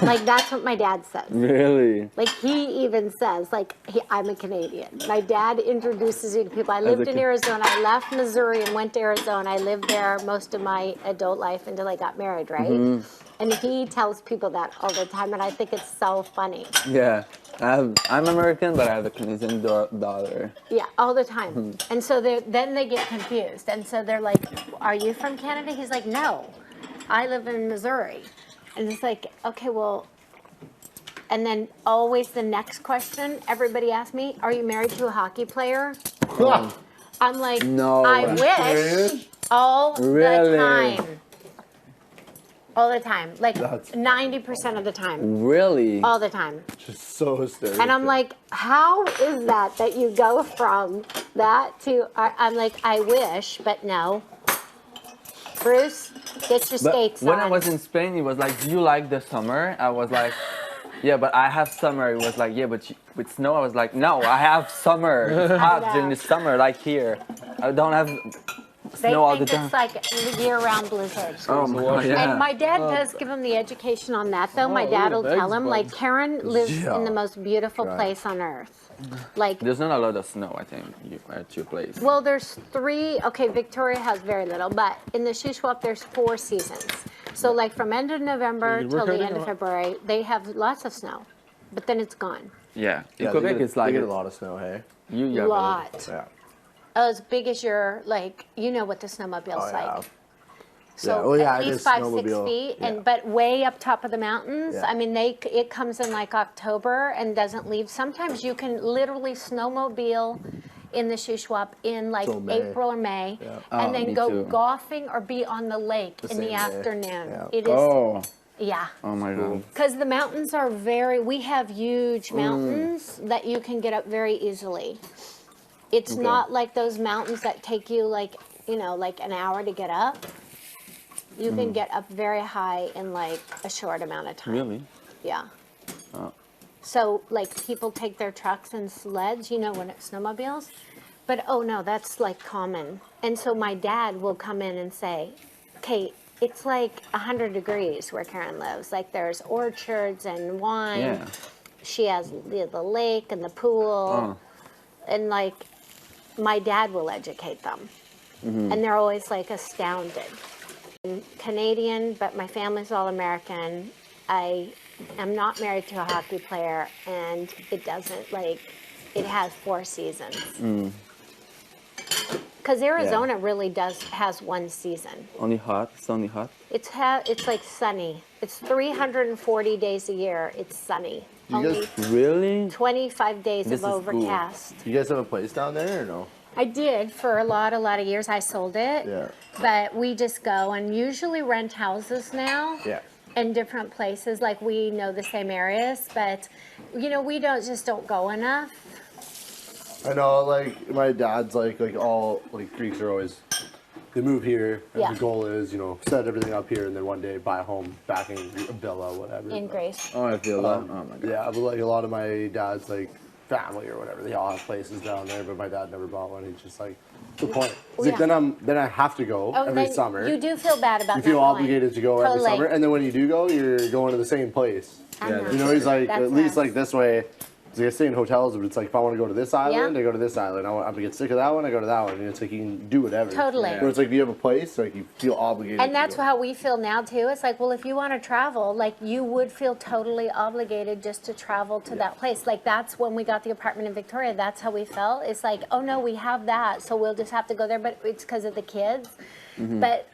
Speaker 2: Like, that's what my dad says.
Speaker 1: Really?
Speaker 2: Like, he even says, like, I'm a Canadian. My dad introduces you to people. I lived in Arizona. I left Missouri and went to Arizona. I lived there most of my adult life until I got married, right? And he tells people that all the time, and I think it's so funny.
Speaker 1: Yeah. I'm American, but I have a Canadian dollar.
Speaker 2: Yeah, all the time. And so then they get confused. And so they're like, are you from Canada? He's like, no, I live in Missouri. And it's like, okay, well, and then always the next question, everybody asks me, are you married to a hockey player? I'm like,
Speaker 1: No.
Speaker 2: I wish all
Speaker 1: Really?
Speaker 2: the time. All the time. Like
Speaker 3: That's
Speaker 2: 90% of the time.
Speaker 1: Really?
Speaker 2: All the time.
Speaker 3: Just so hysterical.
Speaker 2: And I'm like, how is that you go from that to, I'm like, I wish, but no. Bruce, get your skates
Speaker 1: when
Speaker 2: on.
Speaker 1: I was in Spain, he was like, do you like the summer? I was like, yeah, but I have summer. He was like, yeah, but with snow, I was like, no, I have summer. It's hot during the summer, like here. I don't have
Speaker 2: They
Speaker 1: snow all the
Speaker 2: think
Speaker 1: time.
Speaker 2: it's like year-round blizzards.
Speaker 1: Oh my God, yeah.
Speaker 2: And my dad does give him the education on that, though. My
Speaker 4: look
Speaker 2: dad
Speaker 4: at
Speaker 2: will
Speaker 4: the
Speaker 2: tell
Speaker 4: bags,
Speaker 2: him, like,
Speaker 4: buds.
Speaker 2: Karen lives
Speaker 3: Yeah.
Speaker 2: in the most beautiful
Speaker 3: Right.
Speaker 2: place on earth. Like,
Speaker 1: There's not a lot of snow, I think, at your place.
Speaker 2: well, there's 3, okay, Victoria has very little, but in the Shuswap, there's 4 seasons. So, like, from end of November
Speaker 4: We're
Speaker 2: till the
Speaker 4: hurting
Speaker 2: end of
Speaker 4: a lot.
Speaker 2: February, they have lots of snow, but then it's gone.
Speaker 1: Yeah. In
Speaker 3: Yeah,
Speaker 1: Quebec, it's like
Speaker 3: they get a lot of snow, hey?
Speaker 1: you have
Speaker 2: Lot.
Speaker 3: Yeah.
Speaker 2: As big as your, like, you know what the snowmobile's
Speaker 3: Oh, yeah.
Speaker 2: like. So
Speaker 3: Yeah. Oh, yeah,
Speaker 2: at
Speaker 3: it
Speaker 2: least
Speaker 3: is
Speaker 2: 5, 6
Speaker 3: snowmobile.
Speaker 2: feet,
Speaker 3: Yeah.
Speaker 2: and but way up top of the mountains.
Speaker 3: Yeah.
Speaker 2: I mean, it comes in like October and doesn't leave. Sometimes you can literally snowmobile in the Shuswap in like
Speaker 3: Till May.
Speaker 2: April or May,
Speaker 3: Yeah.
Speaker 2: and
Speaker 1: Oh,
Speaker 2: then
Speaker 1: me
Speaker 2: go
Speaker 1: too.
Speaker 2: golfing or be on the lake in
Speaker 3: same
Speaker 2: the
Speaker 3: day.
Speaker 2: afternoon.
Speaker 3: Yeah.
Speaker 2: It is,
Speaker 1: Oh,
Speaker 2: yeah.
Speaker 1: oh my God.
Speaker 2: Because the mountains are we have huge mountains that you can get up very easily. It's
Speaker 1: Okay.
Speaker 2: not like those mountains that take you like, like an hour to get up. You can get up very high in like a short amount of time.
Speaker 1: Really?
Speaker 2: Yeah.
Speaker 1: Oh.
Speaker 2: So like people take their trucks and sleds, when it's snowmobiles. But oh no, that's like common. And so my dad will come in and say, okay, it's like 100 degrees where Karen lives. Like there's orchards and wine.
Speaker 1: Yeah.
Speaker 2: She has the lake and the pool. And like my dad will educate them. And they're always like astounded. I'm Canadian, but my family's all American. I am not married to a hockey player, and it doesn't it has 4 seasons. Because Arizona really has 1 season.
Speaker 1: Only hot? It's only hot?
Speaker 2: It's like sunny. It's 340 days a year. It's sunny.
Speaker 3: You
Speaker 2: Only
Speaker 3: guys,
Speaker 1: Really?
Speaker 2: 25 days
Speaker 1: This
Speaker 2: of
Speaker 1: is cool.
Speaker 2: overcast.
Speaker 3: you guys have a place down there or no?
Speaker 2: I did for a lot of years. I sold it.
Speaker 3: Yeah.
Speaker 2: But we just go and usually rent houses now.
Speaker 3: Yeah.
Speaker 2: In different places. Like we know the same areas, but we don't go enough.
Speaker 3: I know, like, my dad's like all, like, Greeks are always, they move here, and
Speaker 2: Yeah.
Speaker 3: the goal is, set everything up here, and then one day buy a home back in a villa, whatever.
Speaker 2: In
Speaker 3: But,
Speaker 2: Grace.
Speaker 1: Oh, I feel that. Oh my God.
Speaker 3: Yeah, but like a lot of my dad's, like, family or whatever, they all have places down there, but my dad never bought one. He's just like, what's the point? It's like,
Speaker 2: Yeah.
Speaker 3: then I have to go every
Speaker 2: then
Speaker 3: summer.
Speaker 2: You do feel bad about
Speaker 3: You feel
Speaker 2: not going.
Speaker 3: obligated to go every
Speaker 2: Totally.
Speaker 3: summer, and then when you do go, you're going to the same place.
Speaker 2: I know.
Speaker 3: He's like,
Speaker 2: That's
Speaker 3: at least
Speaker 2: us.
Speaker 3: like this way. So I stay in hotels, but it's like if I want to go to this island,
Speaker 2: Yeah.
Speaker 3: I go to this island. I'm gonna get sick of that one, I go to that one. And it's like you can do whatever.
Speaker 2: Totally.
Speaker 3: Where it's like if you have a place, like you feel obligated.
Speaker 2: And that's
Speaker 3: to go.
Speaker 2: how we feel now too. It's like, well, if you want to travel, like you would feel totally obligated just to travel to that place. Like that's when we got the apartment in Victoria. That's how we felt. It's like, oh no, we have that, so we'll just have to go there. But it's because of the kids. But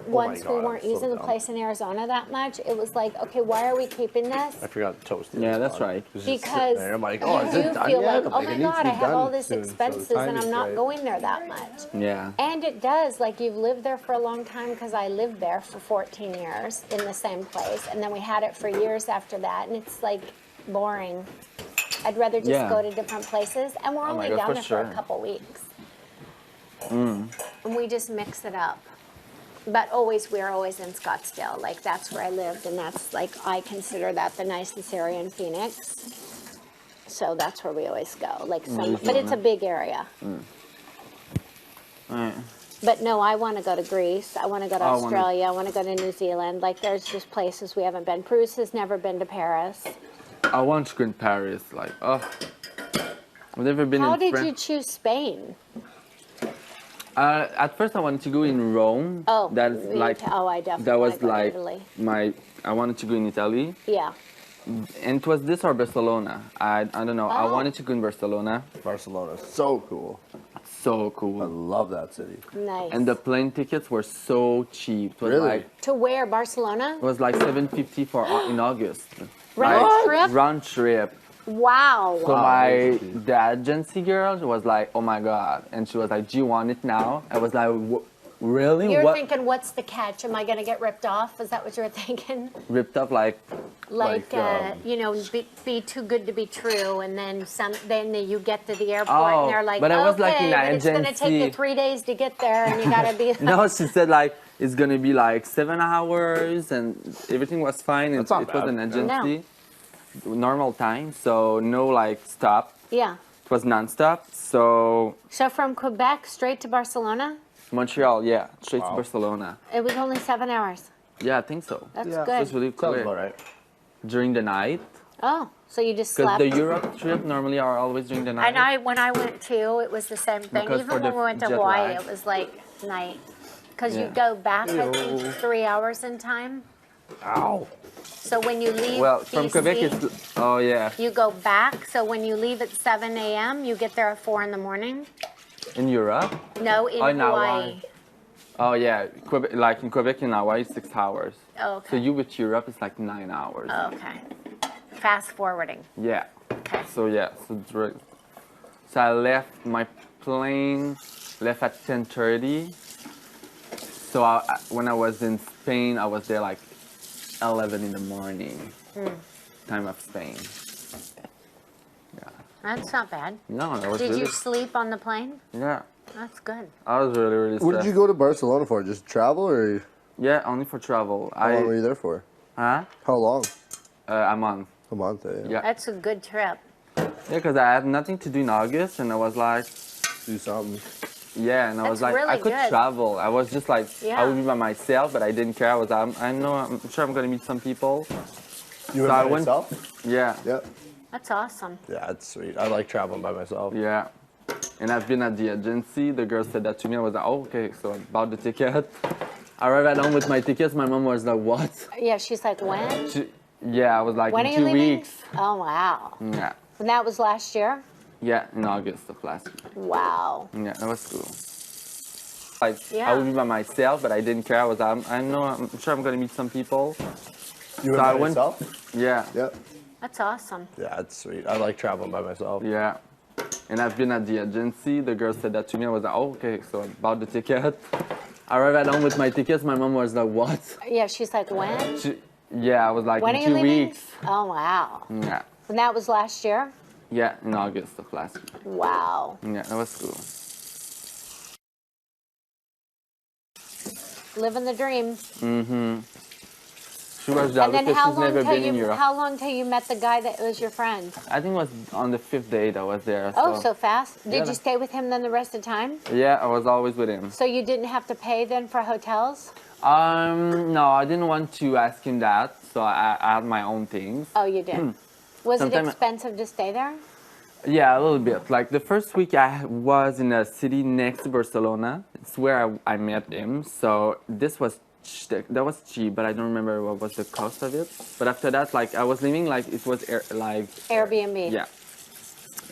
Speaker 2: once
Speaker 3: God,
Speaker 2: we
Speaker 3: I'm
Speaker 2: weren't
Speaker 3: so
Speaker 2: using the
Speaker 3: dumb.
Speaker 2: place in Arizona that much, it was like, okay, why are we keeping this?
Speaker 3: I forgot to toast it.
Speaker 1: Yeah,
Speaker 3: It's
Speaker 1: that's
Speaker 3: fun.
Speaker 1: right.
Speaker 3: It's just sitting
Speaker 2: Because
Speaker 3: there. I'm like,
Speaker 2: you
Speaker 3: oh, is
Speaker 2: do
Speaker 3: it done
Speaker 2: feel
Speaker 3: yet?
Speaker 2: like,
Speaker 3: I'm
Speaker 2: oh
Speaker 3: like,
Speaker 2: my
Speaker 3: it needs
Speaker 2: God,
Speaker 3: to be
Speaker 2: I have
Speaker 3: done
Speaker 2: all this
Speaker 3: soon, so the
Speaker 2: expenses and
Speaker 3: timing's
Speaker 2: I'm not
Speaker 3: right.
Speaker 2: going there that much.
Speaker 1: Yeah.
Speaker 2: And it does, like you've lived there for a long time because I lived there for 14 years in the same place. And then we had it for years after that. And it's like boring. I'd rather just
Speaker 1: Yeah.
Speaker 2: go to different places. And we're
Speaker 1: Oh my
Speaker 2: only
Speaker 1: God,
Speaker 2: down
Speaker 1: for
Speaker 2: there for a
Speaker 1: sure.
Speaker 2: couple weeks. And we just mix it up. But we're always in Scottsdale. Like that's where I lived. And that's like, I consider that the nicest area in Phoenix. So that's where we always go. Like but it's a big area.
Speaker 1: Alright.
Speaker 2: But no, I want to go to Greece. I want to go to
Speaker 1: I wanna-
Speaker 2: Australia. I want to go to New Zealand. Like, there's just places we haven't been. Bruce has never been to Paris.
Speaker 1: I want to go in Paris. Like, oh, I've never been
Speaker 2: How
Speaker 1: in
Speaker 2: did
Speaker 1: France.
Speaker 2: you choose Spain?
Speaker 1: At first, I wanted to go in Rome.
Speaker 2: Oh,
Speaker 1: That's
Speaker 2: me
Speaker 1: like
Speaker 2: too. Oh, I definitely
Speaker 1: that was
Speaker 2: wanna go to
Speaker 1: like
Speaker 2: Italy.
Speaker 1: I wanted to go in Italy,
Speaker 2: Yeah.
Speaker 1: and it was this or Barcelona. I don't know. I
Speaker 2: Oh.
Speaker 1: wanted to go in Barcelona.
Speaker 3: Barcelona's so cool.
Speaker 1: So
Speaker 3: I
Speaker 1: cool.
Speaker 3: love that city.
Speaker 2: Nice.
Speaker 1: And the plane tickets were so cheap. It was
Speaker 3: Really?
Speaker 1: like
Speaker 2: To where? Barcelona?
Speaker 1: it was like $750 for in August.
Speaker 2: Round
Speaker 1: Like,
Speaker 2: trip?
Speaker 1: Round trip.
Speaker 2: Wow.
Speaker 1: So
Speaker 3: Wow,
Speaker 1: the agency girl was like, "Oh my god," and she was like, "Do you want it now?" I was like, "Really?
Speaker 2: You're
Speaker 1: what?"
Speaker 2: thinking, what's the catch? Am I going to get ripped off? Is that what you were thinking?
Speaker 1: Ripped up like
Speaker 2: Like, you know, be too good to be true, and then then you get to the airport,
Speaker 1: Oh,
Speaker 2: and they're like,
Speaker 1: but I was like
Speaker 2: okay,
Speaker 1: in
Speaker 2: but
Speaker 1: an
Speaker 2: it's going to take you
Speaker 1: agency.
Speaker 2: 3 days to get there, and you got to be.
Speaker 1: No, she said like it's gonna be like 7 hours, and everything was fine.
Speaker 3: That's not
Speaker 1: It was
Speaker 3: bad.
Speaker 1: an agency, normal time, so no like stop.
Speaker 2: Yeah.
Speaker 1: It was non-stop. So
Speaker 2: So from Quebec straight to Barcelona,
Speaker 1: Montreal, yeah, straight to
Speaker 3: Wow.
Speaker 1: Barcelona.
Speaker 2: it was only 7 hours.
Speaker 1: Yeah, I think so.
Speaker 2: That's
Speaker 3: Yeah.
Speaker 2: good.
Speaker 1: It was really
Speaker 3: Sounds
Speaker 1: quick.
Speaker 3: about right.
Speaker 1: During the night,
Speaker 2: Oh, so you just
Speaker 1: because
Speaker 2: slept.
Speaker 1: the Europe trip normally are always during the night.
Speaker 2: And when I went too, it was the same thing.
Speaker 1: Because for
Speaker 2: Even when
Speaker 1: the
Speaker 2: we went to
Speaker 1: jet
Speaker 2: Hawaii,
Speaker 1: lag.
Speaker 2: it was like night. Because you
Speaker 1: Yeah.
Speaker 2: go back, I think, 3 hours in time.
Speaker 3: Ow.
Speaker 2: So when you leave
Speaker 1: Well, from
Speaker 2: BC,
Speaker 1: Quebec, it's oh yeah,
Speaker 2: you go back. So when you leave at 7 a.m., you get there at 4 in the morning.
Speaker 1: in Europe.
Speaker 2: No, in
Speaker 1: Oh, in
Speaker 2: Hawaii.
Speaker 1: Hawaii. Oh yeah, Quebec, like in Quebec and Hawaii, 6 hours.
Speaker 2: Oh, okay.
Speaker 1: So you with Europe, it's like 9 hours.
Speaker 2: Okay. Fast forwarding.
Speaker 1: Yeah.
Speaker 2: Okay.
Speaker 1: So yeah, so I left my plane, left at 10:30. So when I was in Spain, I was there like 11 in the morning, time of Spain. Yeah.
Speaker 2: That's not bad.
Speaker 1: No, that was
Speaker 2: Did
Speaker 1: really,
Speaker 2: you sleep on the plane?
Speaker 1: yeah.
Speaker 2: That's good.
Speaker 1: I was really, really
Speaker 3: What did
Speaker 1: stressed.
Speaker 3: you go to Barcelona for? Just travel, or
Speaker 1: Yeah, only for travel.
Speaker 3: how long were you there for?
Speaker 1: Huh?
Speaker 3: How long?
Speaker 1: A month.
Speaker 3: A month.
Speaker 1: Yeah.
Speaker 2: That's a good trip.
Speaker 1: Yeah, because I had nothing to do in August, and I was like,
Speaker 3: Do something.
Speaker 1: yeah, and I was
Speaker 2: That's
Speaker 1: like, I
Speaker 2: really
Speaker 1: could
Speaker 2: good.
Speaker 1: travel. I was just like, I
Speaker 2: Yeah.
Speaker 1: would be by myself, but I didn't care. I know, I'm sure I'm gonna meet some people.
Speaker 3: You went
Speaker 1: So I
Speaker 3: by
Speaker 1: went-
Speaker 3: yourself?
Speaker 1: Yeah,
Speaker 3: Yeah.
Speaker 2: That's awesome.
Speaker 3: Yeah, that's sweet. I like traveling by myself.
Speaker 1: yeah. And I've been at the agency. The girl said that to me. I was like, oh, okay. So I bought the ticket. I arrived at home with my tickets. My mom was like, what?
Speaker 2: Yeah, she's like, when?
Speaker 1: Yeah, I was like,
Speaker 2: When are
Speaker 1: in
Speaker 2: you
Speaker 1: 2
Speaker 2: leaving?
Speaker 1: weeks.
Speaker 2: Oh, wow.
Speaker 1: Yeah,
Speaker 2: And that was last year?
Speaker 1: yeah, in August of last year.
Speaker 2: Wow.
Speaker 1: Yeah, that was cool. Like,
Speaker 2: Yeah.
Speaker 1: I would be by myself, but I didn't care. I know, I'm sure I'm gonna meet some people.
Speaker 3: You went
Speaker 1: So I
Speaker 3: by
Speaker 1: went-
Speaker 3: yourself?
Speaker 1: Yeah,
Speaker 3: Yeah.
Speaker 2: That's awesome.
Speaker 3: Yeah, that's sweet. I like traveling by myself.
Speaker 1: yeah. And I've been at the agency. The girl said that to me. I was like, oh, okay. So I bought the ticket. I arrived at home with my tickets. My mom was like, what?
Speaker 2: Yeah, she's like, when?
Speaker 1: Yeah, I was like,
Speaker 2: When are
Speaker 1: in
Speaker 2: you
Speaker 1: 2
Speaker 2: leaving?
Speaker 1: weeks.
Speaker 2: Oh, wow.
Speaker 1: Yeah,
Speaker 2: And that was last year?
Speaker 1: yeah, in August of last year.
Speaker 2: Wow.
Speaker 1: Yeah, that was cool.
Speaker 2: Living the dream.
Speaker 1: She was
Speaker 2: And
Speaker 1: jealous
Speaker 2: then
Speaker 1: because she's never been in Europe.
Speaker 2: how long till you met the guy that was your friend?
Speaker 1: I think it was on the 5th day that I was there.
Speaker 2: Oh, so fast. Did
Speaker 1: Yeah.
Speaker 2: you stay with him then the rest of the time?
Speaker 1: Yeah, I was always with him.
Speaker 2: So you didn't have to pay then for hotels?
Speaker 1: No, I didn't want to ask him that, so I had my own things.
Speaker 2: Oh, you did. Was
Speaker 1: Sometime-
Speaker 2: it expensive to stay there?
Speaker 1: Yeah, a little bit. Like the first week I was in a city next to Barcelona. It's where I met him. So this was that was cheap, but I don't remember what was the cost of it. But after that, like I was living like it was
Speaker 2: Airbnb.
Speaker 1: yeah,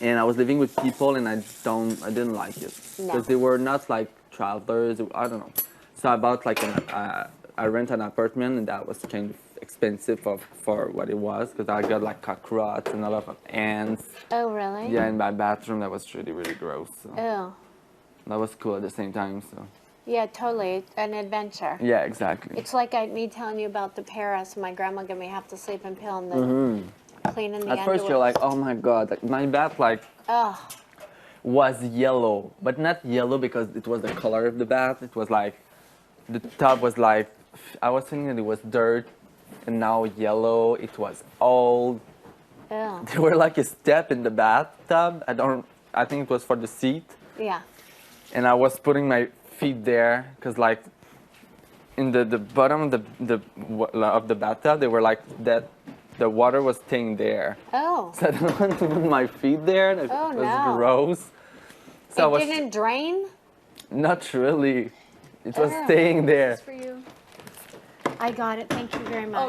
Speaker 1: and I was living with people, and I didn't like it
Speaker 2: No.
Speaker 1: because they were not like travelers. I don't know. So I bought like I rent an apartment, and that was kind of expensive for what it was because I got like cockroaches and a lot of ants.
Speaker 2: Oh, really?
Speaker 1: Yeah, in my bathroom, that was really, really gross. So
Speaker 2: Oh.
Speaker 1: that was cool at the same time. So
Speaker 2: Yeah, totally. An adventure.
Speaker 1: yeah, exactly.
Speaker 2: It's like me telling you about the Paris. My grandma gave me half to sleep in pill and the cleaning the
Speaker 1: At first, you're like, oh my god, like my bath like
Speaker 2: oh,
Speaker 1: was yellow, but not yellow because it was the color of the bath. It was like the tub was like I was thinking that it was dirt, and now yellow. It was old.
Speaker 2: ew.
Speaker 1: There were like a step in the bathtub. I think it was for the seat.
Speaker 2: Yeah.
Speaker 1: And I was putting my feet there because like in the bottom of the bathtub, they were like that. The water was staying there.
Speaker 2: Oh.
Speaker 1: So I don't want to put my feet there. It
Speaker 2: Oh,
Speaker 1: was
Speaker 2: no.
Speaker 1: gross. So I
Speaker 2: It
Speaker 1: was
Speaker 2: didn't drain?
Speaker 1: not really. It was
Speaker 2: Oh.
Speaker 1: staying there.
Speaker 5: For you.
Speaker 2: I got it. Thank you very much.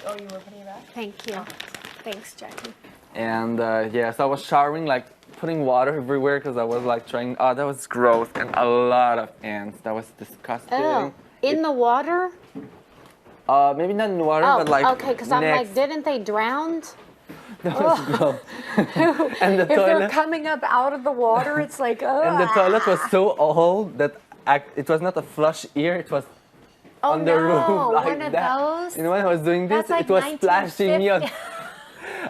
Speaker 5: Oh, you were putting it back?
Speaker 2: Thank you. Thanks, Jackie.
Speaker 1: And yeah, so I was showering, like putting water everywhere because I was like trying. Oh, that was gross, and a lot of ants. That was disgusting.
Speaker 2: Oh, in the water?
Speaker 1: Maybe not in the water,
Speaker 2: Oh,
Speaker 1: but like
Speaker 2: okay, because I'm like,
Speaker 1: next.
Speaker 2: didn't they drown?
Speaker 1: That was gross. And the
Speaker 2: If they're
Speaker 1: toilet.
Speaker 2: coming up out of the water, it's like, oh.
Speaker 1: And the toilet was so old that it was not a flush here. It was
Speaker 2: Oh,
Speaker 1: on the
Speaker 2: no,
Speaker 1: roof like
Speaker 2: one of
Speaker 1: that.
Speaker 2: those?
Speaker 1: You know when I was doing this,
Speaker 2: That's like
Speaker 1: it was splashing me on.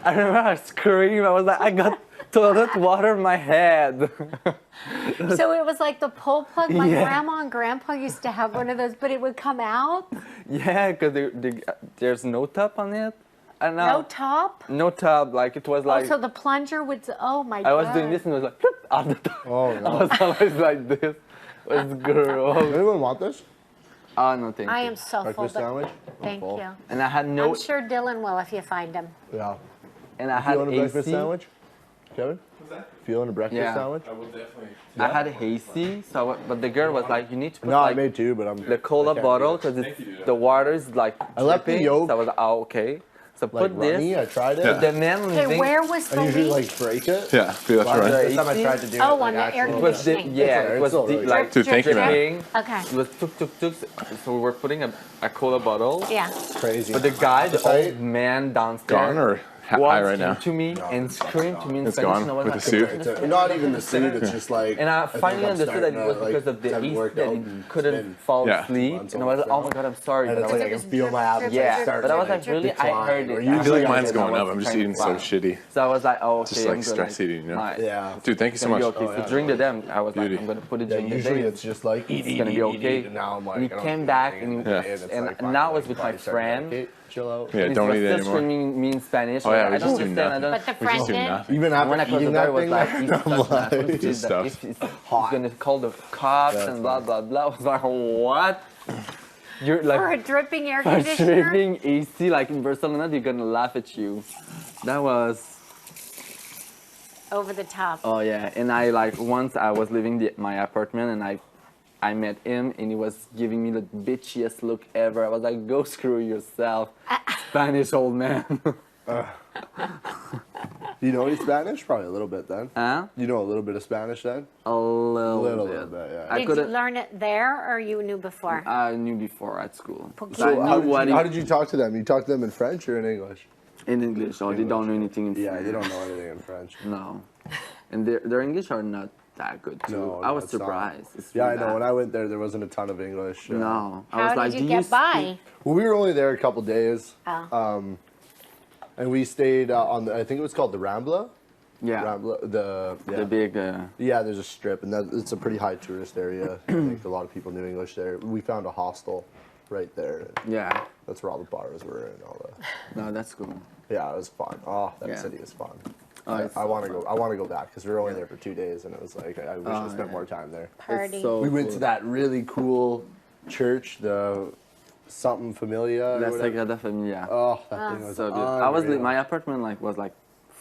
Speaker 1: I remember I screamed. I was like, I got toilet water in my head.
Speaker 2: So it was like the pull plug. My
Speaker 1: Yeah.
Speaker 2: grandma and grandpa used to have one of those, but it would come out.
Speaker 1: Yeah, because there's no top on it. I don't know.
Speaker 2: No top.
Speaker 1: No top. Like it was like
Speaker 2: Oh, so the plunger would. Oh my god.
Speaker 1: I was doing this and it was like "Ploop," out the top.
Speaker 3: Oh, no.
Speaker 1: I was always like this. It was gross.
Speaker 3: Anyone want this?
Speaker 1: Oh no, thank
Speaker 2: I
Speaker 1: you.
Speaker 2: am so full.
Speaker 3: Breakfast
Speaker 2: But
Speaker 3: sandwich?
Speaker 2: thank
Speaker 3: Full.
Speaker 2: you.
Speaker 1: And I had no.
Speaker 2: I'm sure Dylan will if you find him.
Speaker 3: Yeah.
Speaker 1: And I
Speaker 3: You
Speaker 1: had
Speaker 3: want a breakfast
Speaker 1: AC.
Speaker 3: sandwich? Kevin?
Speaker 4: What's that?
Speaker 3: Feeling a breakfast
Speaker 1: Yeah.
Speaker 3: sandwich?
Speaker 4: I will definitely.
Speaker 1: I had AC. So, but the girl was like, you need to put
Speaker 3: No, I
Speaker 1: like
Speaker 3: made two, but I'm.
Speaker 1: the cola
Speaker 3: I can't
Speaker 1: bottle
Speaker 3: do it.
Speaker 1: because
Speaker 4: Thank you, dude.
Speaker 1: the water is like.
Speaker 3: I left the
Speaker 1: dripping.
Speaker 3: yolk,
Speaker 1: So I was like, oh okay. So
Speaker 3: Like
Speaker 1: put
Speaker 3: runny,
Speaker 1: this.
Speaker 3: I tried it.
Speaker 4: Yeah.
Speaker 1: The man
Speaker 2: Okay,
Speaker 1: thing-
Speaker 2: where was the
Speaker 3: I usually
Speaker 2: leak?
Speaker 3: like break it.
Speaker 4: Yeah, feel that's
Speaker 3: Last
Speaker 4: right.
Speaker 3: this time I tried to do it.
Speaker 2: Oh,
Speaker 3: like,
Speaker 2: on the air
Speaker 3: actual-
Speaker 1: It was
Speaker 2: conditioning.
Speaker 1: yeah,
Speaker 3: alright,
Speaker 1: it was
Speaker 3: it's alright.
Speaker 1: like
Speaker 4: Dude, thank you, man.
Speaker 1: dripping.
Speaker 2: Okay.
Speaker 1: It was tuk. So we were putting a cola bottle.
Speaker 2: Yeah.
Speaker 3: Crazy.
Speaker 1: But the guy, the
Speaker 3: Appetite?
Speaker 1: old man downstairs,
Speaker 4: Gone or high
Speaker 1: walked
Speaker 4: right now?
Speaker 1: to me and screamed to me in
Speaker 4: It's
Speaker 1: Spanish.
Speaker 4: gone
Speaker 1: and I was
Speaker 4: with
Speaker 1: like,
Speaker 4: the suit?
Speaker 3: It's not even the suit, it's just like.
Speaker 1: And I
Speaker 3: think
Speaker 1: finally
Speaker 3: I'm
Speaker 1: understood that it was
Speaker 3: starting to,
Speaker 1: because of the
Speaker 3: haven't
Speaker 1: yeast
Speaker 3: worked
Speaker 1: that
Speaker 3: out
Speaker 1: he
Speaker 3: and
Speaker 1: couldn't
Speaker 3: been
Speaker 1: fall
Speaker 4: Yeah.
Speaker 1: asleep.
Speaker 3: months
Speaker 1: And I was like,
Speaker 3: off
Speaker 1: oh my god, I'm sorry.
Speaker 3: And
Speaker 1: But
Speaker 3: it's
Speaker 1: I was
Speaker 3: like I
Speaker 1: like,
Speaker 3: can feel my abs
Speaker 1: yeah,
Speaker 3: start
Speaker 1: but I was
Speaker 3: to,
Speaker 1: like, really, I
Speaker 3: decline,
Speaker 1: heard
Speaker 3: or
Speaker 1: it.
Speaker 3: usually
Speaker 4: I feel like
Speaker 3: I
Speaker 4: mine's
Speaker 3: get
Speaker 4: going
Speaker 1: I
Speaker 4: up.
Speaker 1: was
Speaker 4: I'm just
Speaker 1: trying to
Speaker 4: eating so
Speaker 1: laugh.
Speaker 4: shitty.
Speaker 1: So I was like, oh, okay.
Speaker 4: Just like
Speaker 1: I'm
Speaker 4: stress
Speaker 1: gonna,
Speaker 4: eating, you know?
Speaker 1: my-
Speaker 3: Yeah.
Speaker 4: Dude, thank you so
Speaker 1: It's gonna
Speaker 4: much.
Speaker 1: be okay.
Speaker 3: Oh,
Speaker 1: So
Speaker 3: yeah.
Speaker 1: during the day, I was
Speaker 4: Beauty.
Speaker 1: like, I'm gonna put it
Speaker 3: Yeah,
Speaker 1: during the
Speaker 3: usually
Speaker 1: day.
Speaker 3: it's just like
Speaker 1: It's gonna be okay.
Speaker 3: and now I'm like,
Speaker 1: And he
Speaker 3: I don't
Speaker 1: came
Speaker 3: eat
Speaker 1: back
Speaker 3: anything,
Speaker 1: and-
Speaker 3: it's
Speaker 1: and
Speaker 3: like,
Speaker 1: now I was
Speaker 3: my
Speaker 1: with my
Speaker 3: body started
Speaker 1: friend.
Speaker 3: like, "Hey, chill out.
Speaker 4: Yeah,
Speaker 1: And
Speaker 4: don't
Speaker 1: he
Speaker 4: eat
Speaker 1: was
Speaker 4: anymore.
Speaker 1: still screaming me in Spanish.
Speaker 4: Oh, yeah,
Speaker 1: I
Speaker 4: we
Speaker 1: don't
Speaker 4: just do
Speaker 1: understand. I
Speaker 4: nothing.
Speaker 1: don't.
Speaker 2: But the
Speaker 4: We
Speaker 2: friend
Speaker 4: just do
Speaker 2: did.
Speaker 4: nothing.
Speaker 3: Even
Speaker 1: And when I
Speaker 3: after
Speaker 1: closed the
Speaker 3: eating
Speaker 1: door,
Speaker 3: that
Speaker 1: it was
Speaker 3: thing,
Speaker 1: like, he's
Speaker 3: I'm
Speaker 1: such
Speaker 3: like,
Speaker 1: an asshole.
Speaker 4: Just stuff.
Speaker 1: If he's gonna call the cops
Speaker 3: That's
Speaker 1: and blah blah blah. I was like, what? You're
Speaker 2: For a
Speaker 1: like
Speaker 2: dripping air
Speaker 1: for
Speaker 2: conditioner.
Speaker 1: tripping AC like in Barcelona, they're gonna laugh at you. That was
Speaker 2: Over the top.
Speaker 1: oh yeah. And I like once I was leaving my apartment and I met him and he was giving me the bitchiest look ever. I was like, go screw yourself, Spanish old man.
Speaker 3: You know any Spanish? Probably a little bit then.
Speaker 1: Huh?
Speaker 3: You know a little bit of Spanish then?
Speaker 1: A little,
Speaker 3: Little
Speaker 1: bit.
Speaker 3: bit, yeah.
Speaker 1: I
Speaker 2: Did you
Speaker 1: couldn't.
Speaker 2: learn it there or you knew before?
Speaker 1: I knew before at school.
Speaker 2: Poquito.
Speaker 1: So I
Speaker 3: So
Speaker 1: knew what
Speaker 3: how did you talk to them? You talk to them in French or in English?
Speaker 1: in English. Oh, they don't know anything in
Speaker 3: Yeah,
Speaker 1: French.
Speaker 3: they don't know anything in French.
Speaker 1: No, and their English are not that good too.
Speaker 3: No,
Speaker 1: I was
Speaker 3: it's not.
Speaker 1: surprised. It's
Speaker 3: Yeah, I
Speaker 1: really
Speaker 3: know. When
Speaker 1: bad.
Speaker 3: I went there wasn't a ton of English.
Speaker 1: No, I
Speaker 2: How
Speaker 1: was
Speaker 2: did
Speaker 1: like,
Speaker 2: you
Speaker 1: do
Speaker 2: get
Speaker 1: speak-"
Speaker 2: by?
Speaker 3: Well, we were only there a couple days,
Speaker 2: Oh.
Speaker 3: and we stayed on the. I think it was called the Rambla.
Speaker 1: Yeah,
Speaker 3: Rambla.
Speaker 1: the big.
Speaker 3: Yeah, there's a strip, and it's a pretty high tourist area. I think a lot of people knew English there. We found a hostel right there.
Speaker 1: Yeah,
Speaker 3: That's where all the bars were and all that.
Speaker 1: no, that's cool.
Speaker 3: Yeah, it was fun. Oh, that
Speaker 1: Yeah.
Speaker 3: city is fun.
Speaker 1: Oh, it's
Speaker 3: I want to go. I want to go back because we were only there for 2 days, and it was like I wish I
Speaker 1: Oh,
Speaker 3: spent
Speaker 1: yeah.
Speaker 3: more time there.
Speaker 2: Party.
Speaker 1: It's so
Speaker 3: We went
Speaker 1: cool.
Speaker 3: to that really cool church, the something familia. or
Speaker 1: La
Speaker 3: whatever.
Speaker 1: Sagrada Familia.
Speaker 3: Oh, that thing was
Speaker 1: So good. I was
Speaker 3: unreal.
Speaker 1: my apartment was like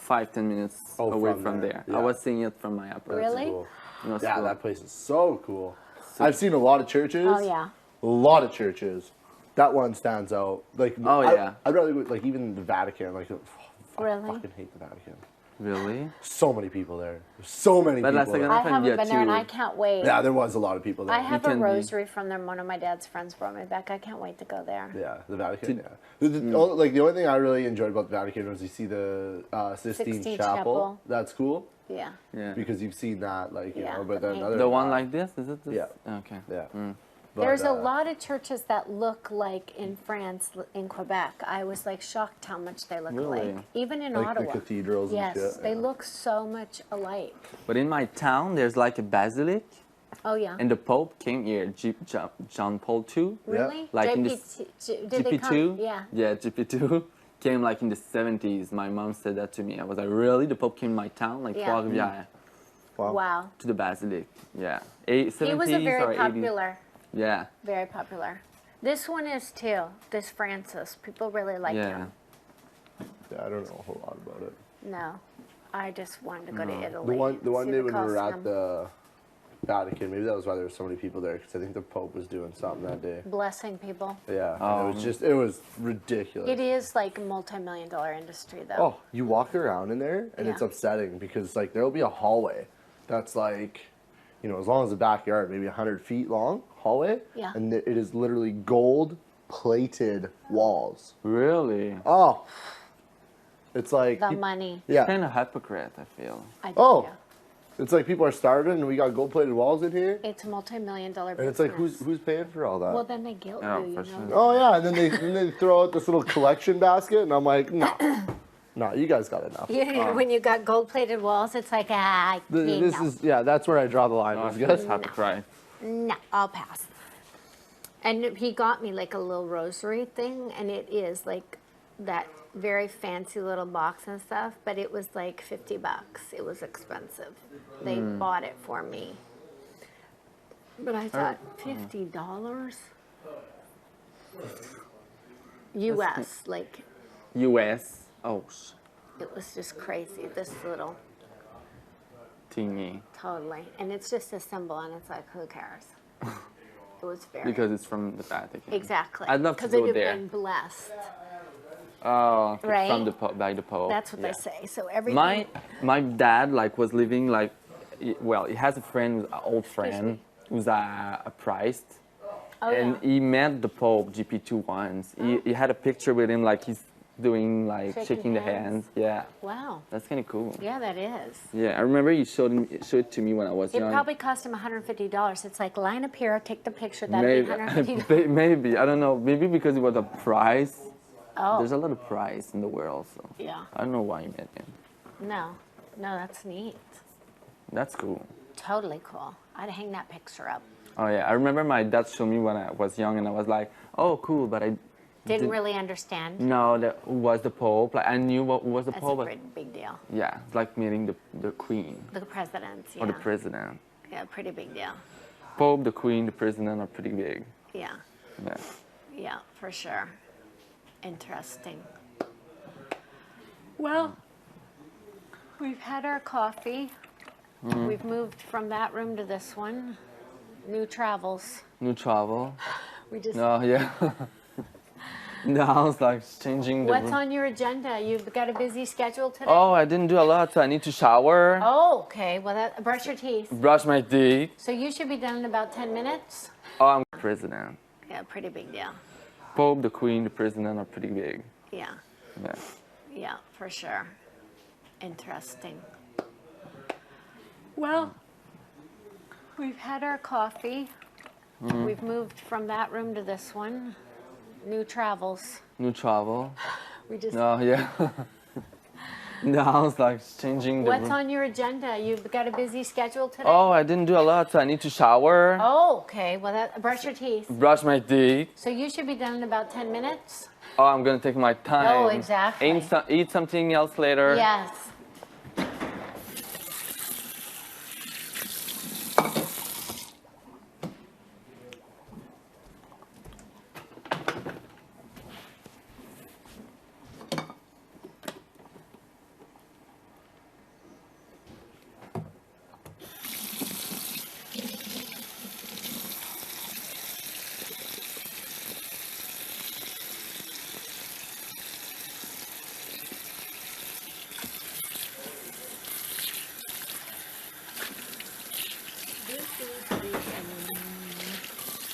Speaker 1: 5-10 minutes
Speaker 3: Oh,
Speaker 1: away
Speaker 3: from
Speaker 1: from
Speaker 3: there.
Speaker 1: there.
Speaker 3: Yeah.
Speaker 1: I was seeing it from my apartment.
Speaker 2: Really?
Speaker 3: Cool.
Speaker 1: It was
Speaker 3: Yeah,
Speaker 1: cool.
Speaker 3: that place is so cool. I've seen a lot of churches.
Speaker 2: Oh, yeah.
Speaker 3: A lot of churches. That one stands out. Like,
Speaker 1: Oh, yeah.
Speaker 3: I'd rather go, like, even the Vatican. Like, I
Speaker 2: Really?
Speaker 3: fucking hate the Vatican.
Speaker 1: Really?
Speaker 3: So many people there. There's so many
Speaker 1: But
Speaker 3: people.
Speaker 1: La
Speaker 3: there.
Speaker 1: Sagrada
Speaker 2: I haven't
Speaker 1: Familia
Speaker 2: been there and
Speaker 1: too.
Speaker 2: I can't wait.
Speaker 3: Yeah, there was a lot of people there.
Speaker 2: I have a
Speaker 1: can be-
Speaker 2: rosary from them. One of my dad's friends brought me back. I can't wait to go there.
Speaker 3: Yeah, the Vatican. Yeah, the only thing I really enjoyed about the Vatican was you see the Sistine
Speaker 2: Sistine
Speaker 3: Chapel.
Speaker 2: Chapel.
Speaker 3: That's cool
Speaker 2: Yeah.
Speaker 1: Yeah.
Speaker 3: because you've seen that, like you
Speaker 2: Yeah,
Speaker 3: know. But
Speaker 2: the
Speaker 3: then
Speaker 2: paint.
Speaker 3: other
Speaker 1: The
Speaker 3: than
Speaker 1: one
Speaker 3: that-
Speaker 1: like this? Is it this?
Speaker 3: Yeah.
Speaker 1: Okay.
Speaker 3: Yeah.
Speaker 1: Mm.
Speaker 3: But,
Speaker 2: There's a lot of churches that look like in France, in Quebec. I was like shocked how much they look
Speaker 1: Really?
Speaker 2: alike. Even in
Speaker 3: like the
Speaker 2: Ottawa.
Speaker 3: cathedrals
Speaker 2: Yes,
Speaker 3: and shit.
Speaker 2: they
Speaker 3: yeah.
Speaker 2: look so much alike.
Speaker 1: But in my town, there's like a basilic,
Speaker 2: Oh yeah.
Speaker 1: and the Pope came here, John Paul II.
Speaker 2: Really?
Speaker 1: Like in
Speaker 2: JP, did they come?
Speaker 1: GP2.
Speaker 2: Yeah.
Speaker 1: Yeah, GP2 came like in the 70s. My mom said that to me. I was like, really? The Pope came to my town, like
Speaker 2: Yeah.
Speaker 1: Trois-Rivières.
Speaker 2: Wow.
Speaker 1: to the basilic. Yeah,
Speaker 2: He was a
Speaker 1: 70s
Speaker 2: very
Speaker 1: or 80s.
Speaker 2: popular,
Speaker 1: Yeah,
Speaker 2: very popular. This one is too. This Francis. People really like
Speaker 1: yeah.
Speaker 2: him.
Speaker 3: Yeah, I don't know a whole lot about it.
Speaker 2: No, I just wanted to go to
Speaker 1: No.
Speaker 2: Italy.
Speaker 3: The one
Speaker 2: see
Speaker 3: day when we were at
Speaker 2: Colosseum.
Speaker 3: the Vatican, maybe that was why there were so many people there, because I think the Pope was doing something that day.
Speaker 2: Blessing people.
Speaker 3: Yeah, and it was ridiculous.
Speaker 2: It is like a multi-million-dollar industry, though.
Speaker 3: Oh, you walk around in there, and it's
Speaker 2: Yeah.
Speaker 3: upsetting because like there'll be a hallway that's like, you know, as long as the backyard, maybe 100 feet long hallway.
Speaker 2: Yeah.
Speaker 3: And it is literally gold-plated walls.
Speaker 1: Really?
Speaker 3: Oh, it's like
Speaker 2: The money.
Speaker 3: yeah.
Speaker 1: Kind of hypocrite, I feel.
Speaker 2: I do.
Speaker 3: Oh, it's like people are starving, and we got gold-plated walls in here,
Speaker 2: It's a multi-million-dollar
Speaker 3: and
Speaker 2: business.
Speaker 3: it's like who's paying for all that?
Speaker 2: Well, then they guilt
Speaker 1: Yeah,
Speaker 2: you, you
Speaker 1: for
Speaker 2: know.
Speaker 1: sure.
Speaker 3: Oh yeah, and then they throw out this little collection basket, and I'm like, no, no, you guys got enough.
Speaker 2: When you got gold-plated walls, it's like,
Speaker 3: This
Speaker 2: no.
Speaker 3: is that's where I draw the line.
Speaker 1: No, I
Speaker 3: with
Speaker 1: feel
Speaker 3: guys.
Speaker 1: hypocrite.
Speaker 2: No, I'll pass. And he got me like a little rosary thing, and it is like that very fancy little box and stuff, but it was like $50. It was expensive. They bought it for me. But I thought, $50? US, like,
Speaker 1: U.S. Oh,
Speaker 2: it was just crazy, this little,
Speaker 1: thingy.
Speaker 2: totally. And it's just a symbol, and it's like, who cares? It was very...
Speaker 1: Because it's from the Vatican.
Speaker 2: Exactly.
Speaker 1: I'd love to
Speaker 2: Because it
Speaker 1: go
Speaker 2: had
Speaker 1: there.
Speaker 2: been blessed.
Speaker 1: Oh, okay.
Speaker 2: Right?
Speaker 1: From the by the Pope.
Speaker 2: That's what
Speaker 1: Yeah.
Speaker 2: they say. So everything...
Speaker 1: My dad like was living like, well, he has a friend, an old friend,
Speaker 2: me.
Speaker 1: who's a priest,
Speaker 2: Oh,
Speaker 1: and
Speaker 2: yeah.
Speaker 1: he met the Pope GP2 once. He had a picture with him, like he's doing like shaking the
Speaker 2: hands.
Speaker 1: hands. Yeah,
Speaker 2: Wow.
Speaker 1: that's kind of cool.
Speaker 2: Yeah, that is.
Speaker 1: Yeah, I remember he showed it to me when I was
Speaker 2: It
Speaker 1: young.
Speaker 2: probably cost him $150. It's like, line up here, take the picture. That'd
Speaker 1: Maybe,
Speaker 2: be $150.
Speaker 1: maybe I don't know. Maybe because it was a prize.
Speaker 2: Oh,
Speaker 1: There's a lot of prize in the world, so
Speaker 2: yeah.
Speaker 1: I don't know why he met him.
Speaker 2: No, that's neat.
Speaker 1: That's cool.
Speaker 2: Totally cool. I'd hang that picture up.
Speaker 1: Oh yeah, I remember my dad showed me when I was young, and I was like, "Oh, cool," but I
Speaker 2: Didn't really understand.
Speaker 1: know that was the Pope. Like I knew what was the
Speaker 2: That's a
Speaker 1: Pope, but
Speaker 2: pretty big deal.
Speaker 1: yeah, it's like meeting the Queen
Speaker 2: The presidents, yeah.
Speaker 1: or the President.
Speaker 2: Yeah, pretty big deal.
Speaker 1: Pope, the Queen, the President are pretty big.
Speaker 2: Yeah,
Speaker 1: Yeah.
Speaker 2: yeah, for sure. Interesting. Well, we've had our coffee. We've moved from that room to this one. New travels.
Speaker 1: New travel.
Speaker 2: We just.
Speaker 1: Oh yeah. The house like changing the
Speaker 2: What's
Speaker 1: room.
Speaker 2: on your agenda? You've got a busy schedule today?
Speaker 1: Oh, I didn't do a lot, so I need to shower,
Speaker 2: Oh, okay. Well, brush your teeth.
Speaker 1: brush my teeth.
Speaker 2: So you should be done in about 10 minutes?
Speaker 1: Oh, I'm President.
Speaker 2: Yeah, pretty big deal.
Speaker 1: Pope, the Queen, the President are pretty big.
Speaker 2: Yeah,
Speaker 1: Yeah.
Speaker 2: yeah, for sure. Interesting. Well, we've had our coffee. We've moved from that room to this one. New travels.
Speaker 1: New travel.
Speaker 2: We just.
Speaker 1: Oh yeah. The house like changing the
Speaker 2: What's
Speaker 1: room.
Speaker 2: on your agenda? You've got a busy schedule today?
Speaker 1: Oh, I didn't do a lot, so I need to shower,
Speaker 2: Oh, okay. Well, brush your teeth.
Speaker 1: brush my teeth.
Speaker 2: So you should be done in about 10 minutes?
Speaker 1: Oh, I'm gonna take my time.
Speaker 2: Oh, exactly.
Speaker 1: Eat something else later.
Speaker 2: Yes.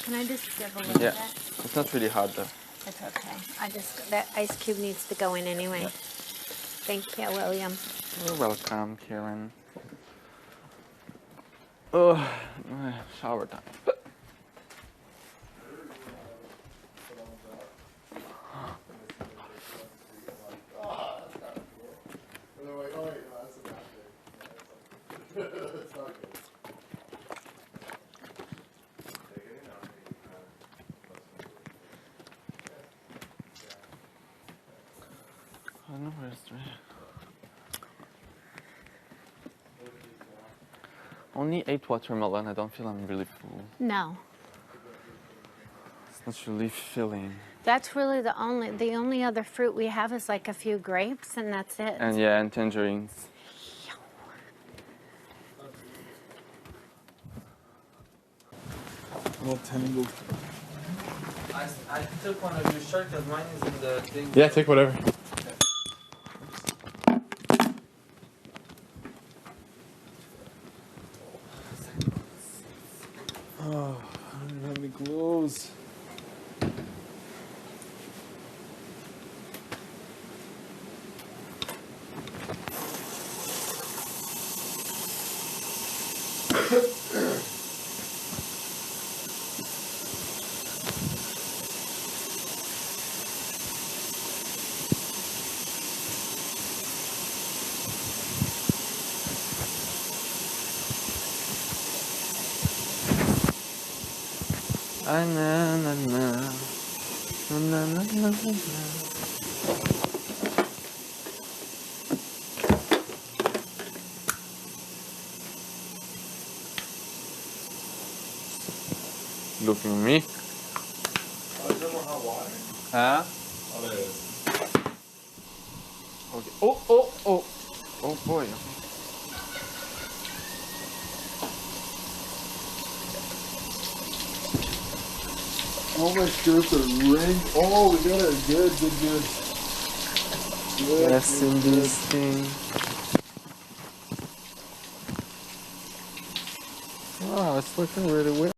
Speaker 2: Can I just give a little
Speaker 1: Yeah.
Speaker 2: bit?
Speaker 1: It's not really hot though.
Speaker 2: It's okay. That ice cube needs to go in anyway. Thank you, William.
Speaker 1: You're welcome, Karen. Oh, shower time. I don't know where's the... only 8 watermelon. I don't feel I'm really full.
Speaker 2: No.
Speaker 1: It's not really filling.
Speaker 2: That's really the only other fruit we have is like a few grapes, and that's it.
Speaker 1: And yeah, and tangerines.
Speaker 4: All tangled.
Speaker 1: I took one of your shirts because mine is in the thing.
Speaker 3: Yeah, take whatever.
Speaker 4: Oh, I don't have any clothes.
Speaker 1: Na na na na na na na na. Looking at me?
Speaker 4: Oh, is there more hot water?
Speaker 1: Huh?
Speaker 4: Oh, there it is.
Speaker 1: Okay. Oh. Oh boy.
Speaker 4: All my shirts are rigged. Oh, we got it. Good.
Speaker 1: Yes, in this thing. Wow, it's looking really weird.